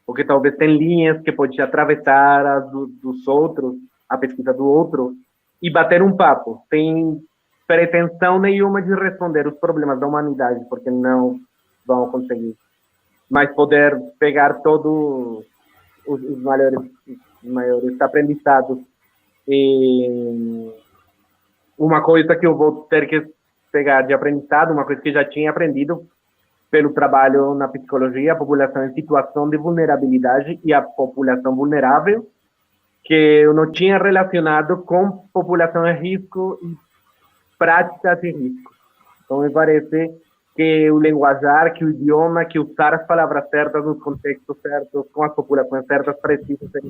ou que talvez tem linhas que pode atravessar as dos outros, a pesquisa do outro, e bater um papo, sem pretensão nenhuma de responder os problemas da humanidade, porque não vão conseguir. Mas poder pegar todos os maiores aprendizados. E uma coisa que eu vou ter que pegar de aprendizado, uma coisa que já tinha aprendido pelo trabalho na psicologia, a população em situação de vulnerabilidade e a população vulnerável, que eu não tinha relacionado com população em risco e práticas de risco. Então, me parece que o linguajar, que o idioma, que usar as palavras certas nos contextos certos, com as populações certas, precisa ser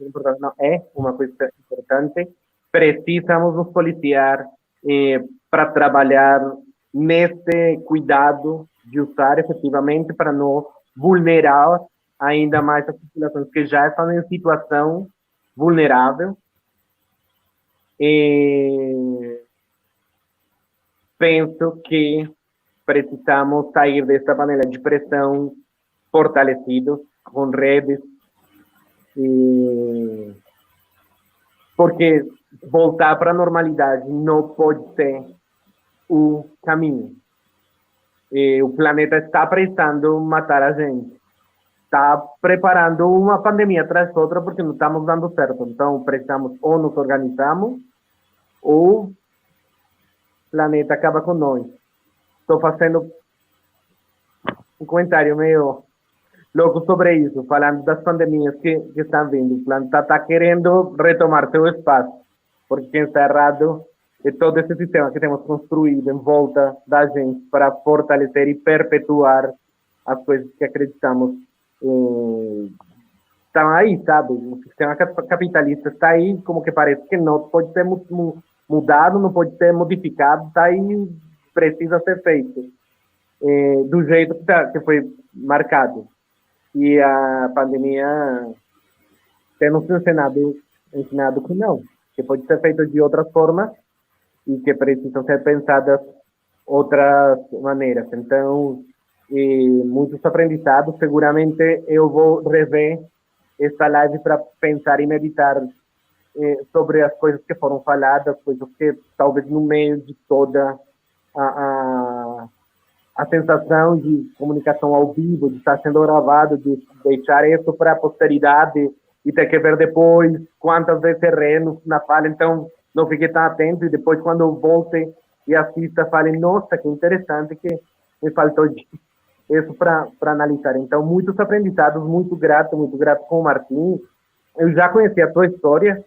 importante. Não, é uma coisa importante. Precisamos nos policiar para trabalhar nesse cuidado de usar efetivamente para não vulnerar ainda mais as populações que já estão em situação vulnerável. penso que precisamos sair dessa panela de pressão fortalecidos, com redes, porque voltar para a normalidade não pode ser o caminho. O planeta está precisando matar a gente. Está preparando uma pandemia atrás de outra porque não estamos dando certo. Então, precisamos ou nos organizamos ou o planeta acaba com nós. Estou fazendo um comentário meio louco sobre isso, falando das pandemias que estão vindo. O planeta está querendo retomar seu espaço, porque quem está errado é todo esse sistema que temos construído em volta da gente para fortalecer e perpetuar as coisas que acreditamos estão aí, sabe? O sistema capitalista está aí, como que parece que não pode ser mudado, não pode ser modificado, está aí, precisa ser feito do jeito que foi marcado. E a pandemia tem nos ensinado que não, que pode ser feito de outras formas e que precisam ser pensadas outras maneiras. Então, muitos aprendizados. Seguramente eu vou rever esta live para pensar e meditar sobre as coisas que foram faladas, coisas que talvez no meio de toda a sensação de comunicação ao vivo, de estar sendo gravado, de deixar isso para a posteridade e ter que ver depois quantas vezes errei na fala, então não fiquei tão atento, e depois quando eu volte e assista, falei, nossa, que interessante que me faltou isso para analisar. Então, muitos aprendizados, muito grato com o Martim. Eu já conheci a tua história,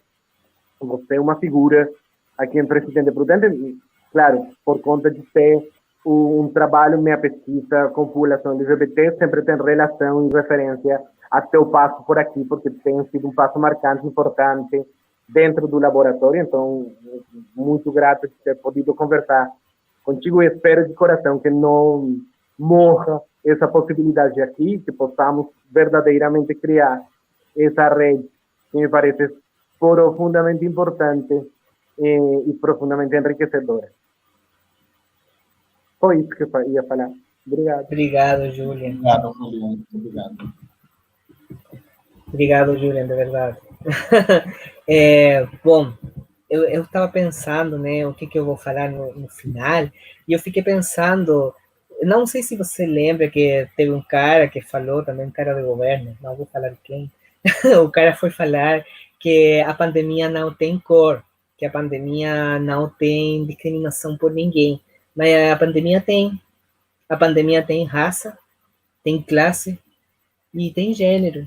você é uma figura aqui em Presidente Prudente, claro, por conta de ter um trabalho, minha pesquisa com população LGBT, sempre tem relação e referência a teu passo por aqui, porque tem sido um passo marcante, importante, dentro do laboratório. Então, muito grato de ter podido conversar contigo, e espero de coração que não morra essa possibilidade aqui, que possamos verdadeiramente criar essa rede que me parece profundamente importante e profundamente enriquecedora. Foi isso que eu ia falar. Obrigado. Obrigado, Julian. Obrigado, Julian. Obrigado. Obrigado, Julian, de verdade. Bom, eu estava pensando, né, o que eu vou falar no final, e eu fiquei pensando, não sei se você lembra que teve um cara que falou, também um cara de governo, não vou falar quem, o cara foi falar que a pandemia não tem cor, que a pandemia não tem discriminação por ninguém, mas a pandemia tem. A pandemia tem raça, tem classe e tem gênero.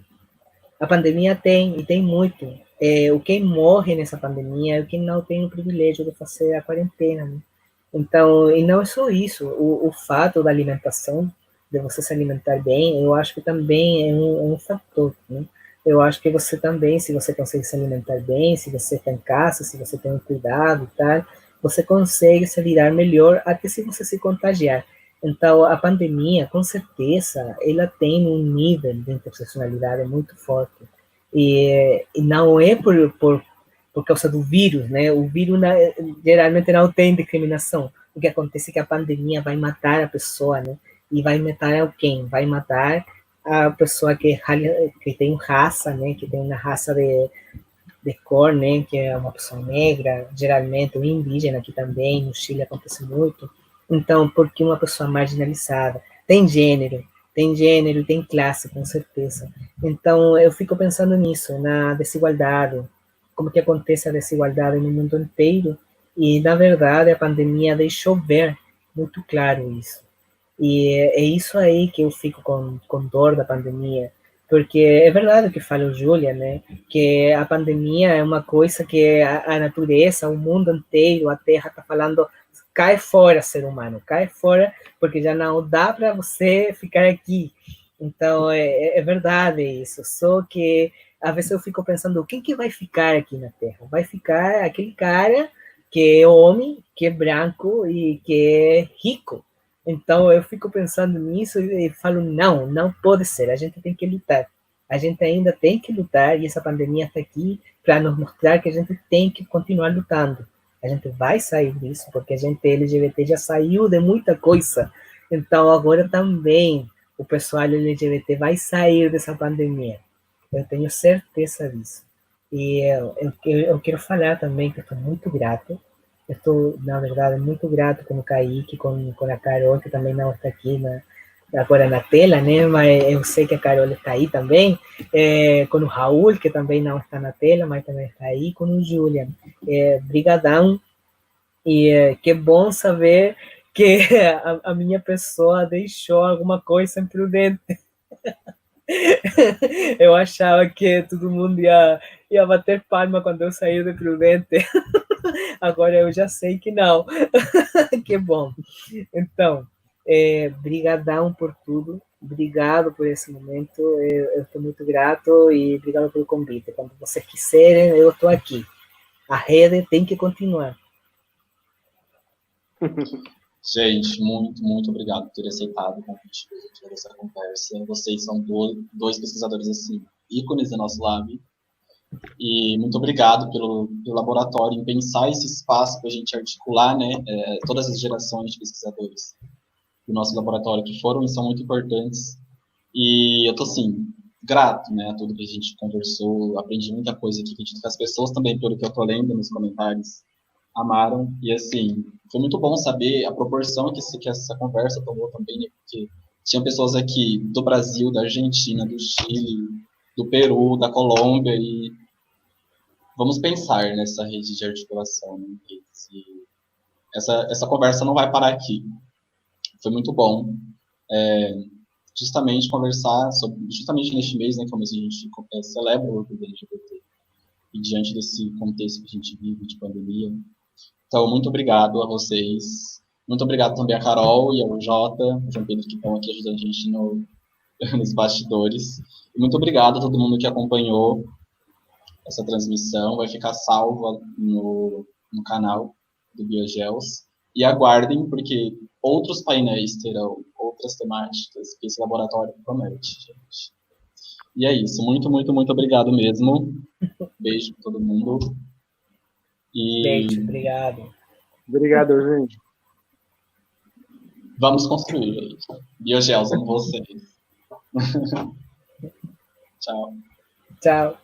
A pandemia tem, e tem muito. O quem morre nessa pandemia é o que não tem o privilégio de fazer a quarentena, né? Então, e não é só isso. O fato da alimentação, de você se alimentar bem, eu acho que também é um fator, né? Eu acho que você também, se você consegue se alimentar bem, se você está em casa, se você tem um cuidado e tal, você consegue se virar melhor até se você se contagiar. Então, a pandemia, com certeza, ela tem um nível de interseccionalidade muito forte. E não é por causa do vírus, né? O vírus geralmente não tem discriminação. O que acontece é que a pandemia vai matar a pessoa, né? E vai matar alguém, vai matar a pessoa que tem raça, né? Que tem uma raça de cor, né? Que é uma pessoa negra, geralmente, ou indígena, aqui também, no Chile acontece muito. Então, porque uma pessoa marginalizada tem gênero, tem classe, com certeza. Então, eu fico pensando nisso, na desigualdade, como que acontece a desigualdade no mundo inteiro, e, na verdade, a pandemia deixou ver muito claro isso. E é isso aí que eu fico com dor da pandemia, porque é verdade o que fala o Julia, né, que a pandemia é uma coisa que a natureza, o mundo inteiro, a Terra está falando, cai fora, ser humano, cai fora, porque já não dá para você ficar aqui. Então, é verdade isso, só que às vezes eu fico pensando, quem que vai ficar aqui na Terra? Vai ficar aquele cara que é homem, que é branco e que é rico. Então, eu fico pensando nisso e falo, não pode ser, a gente tem que lutar. A gente ainda tem que lutar, e essa pandemia está aqui para nos mostrar que a gente tem que continuar lutando. A gente vai sair disso, porque a gente LGBT já saiu de muita coisa. Então, agora também o pessoal LGBT vai sair dessa pandemia. Eu tenho certeza disso. E eu quero falar também que estou muito grato. Estou, na verdade, muito grato com o Kaique, com a Carol, que também não está aqui agora na tela, né? Mas eu sei que a Carol está aí também. Com o Raul, que também não está na tela, mas também está aí. Com o Julian. Brigadão. E que bom saber que a minha pessoa deixou alguma coisa imprudente. Eu achava que todo mundo ia bater palma quando eu saí do Prudente. Agora eu já sei que não. Que bom. Então, brigadão por tudo. Obrigado por esse momento. Eu estou muito grato e obrigado pelo convite. Quando vocês quiserem, eu estou aqui. A rede tem que continuar. Gente, muito obrigado por ter aceitado o convite para a gente fazer essa conversa. Vocês são dois pesquisadores, assim, ícones do nosso lab. E muito obrigado pelo laboratório em pensar esse espaço para a gente articular, né, todas as gerações de pesquisadores do nosso laboratório que foram e são muito importantes. E eu tô, assim, grato, né, a tudo que a gente conversou, aprendi muita coisa aqui, acredito que as pessoas também, pelo que eu tô lendo nos comentários, amaram. E, assim, foi muito bom saber a proporção que essa conversa tomou também, né, porque tinha pessoas aqui do Brasil, da Argentina, do Chile, do Peru, da Colômbia, e vamos pensar nessa rede de articulação, né? Essa conversa não vai parar aqui. Foi muito bom justamente conversar sobre, justamente neste mês, né, como a gente celebra o orgulho LGBT, e diante desse contexto que a gente vive de pandemia. Então, muito obrigado a vocês. Muito obrigado também a Carol e ao Jota, o João Pedro, que estão aqui ajudando a gente nos bastidores. E muito obrigado a todo mundo que acompanhou essa transmissão. Vai ficar salva no canal do Biogels. E aguardem, porque outros painéis terão outras temáticas que esse laboratório promete, gente. E é isso. Muito obrigado mesmo. Beijo para todo mundo. Beijo, obrigado. Obrigado, gente. Vamos construir, gente. Biogels, amo vocês. Tchau. Tchau.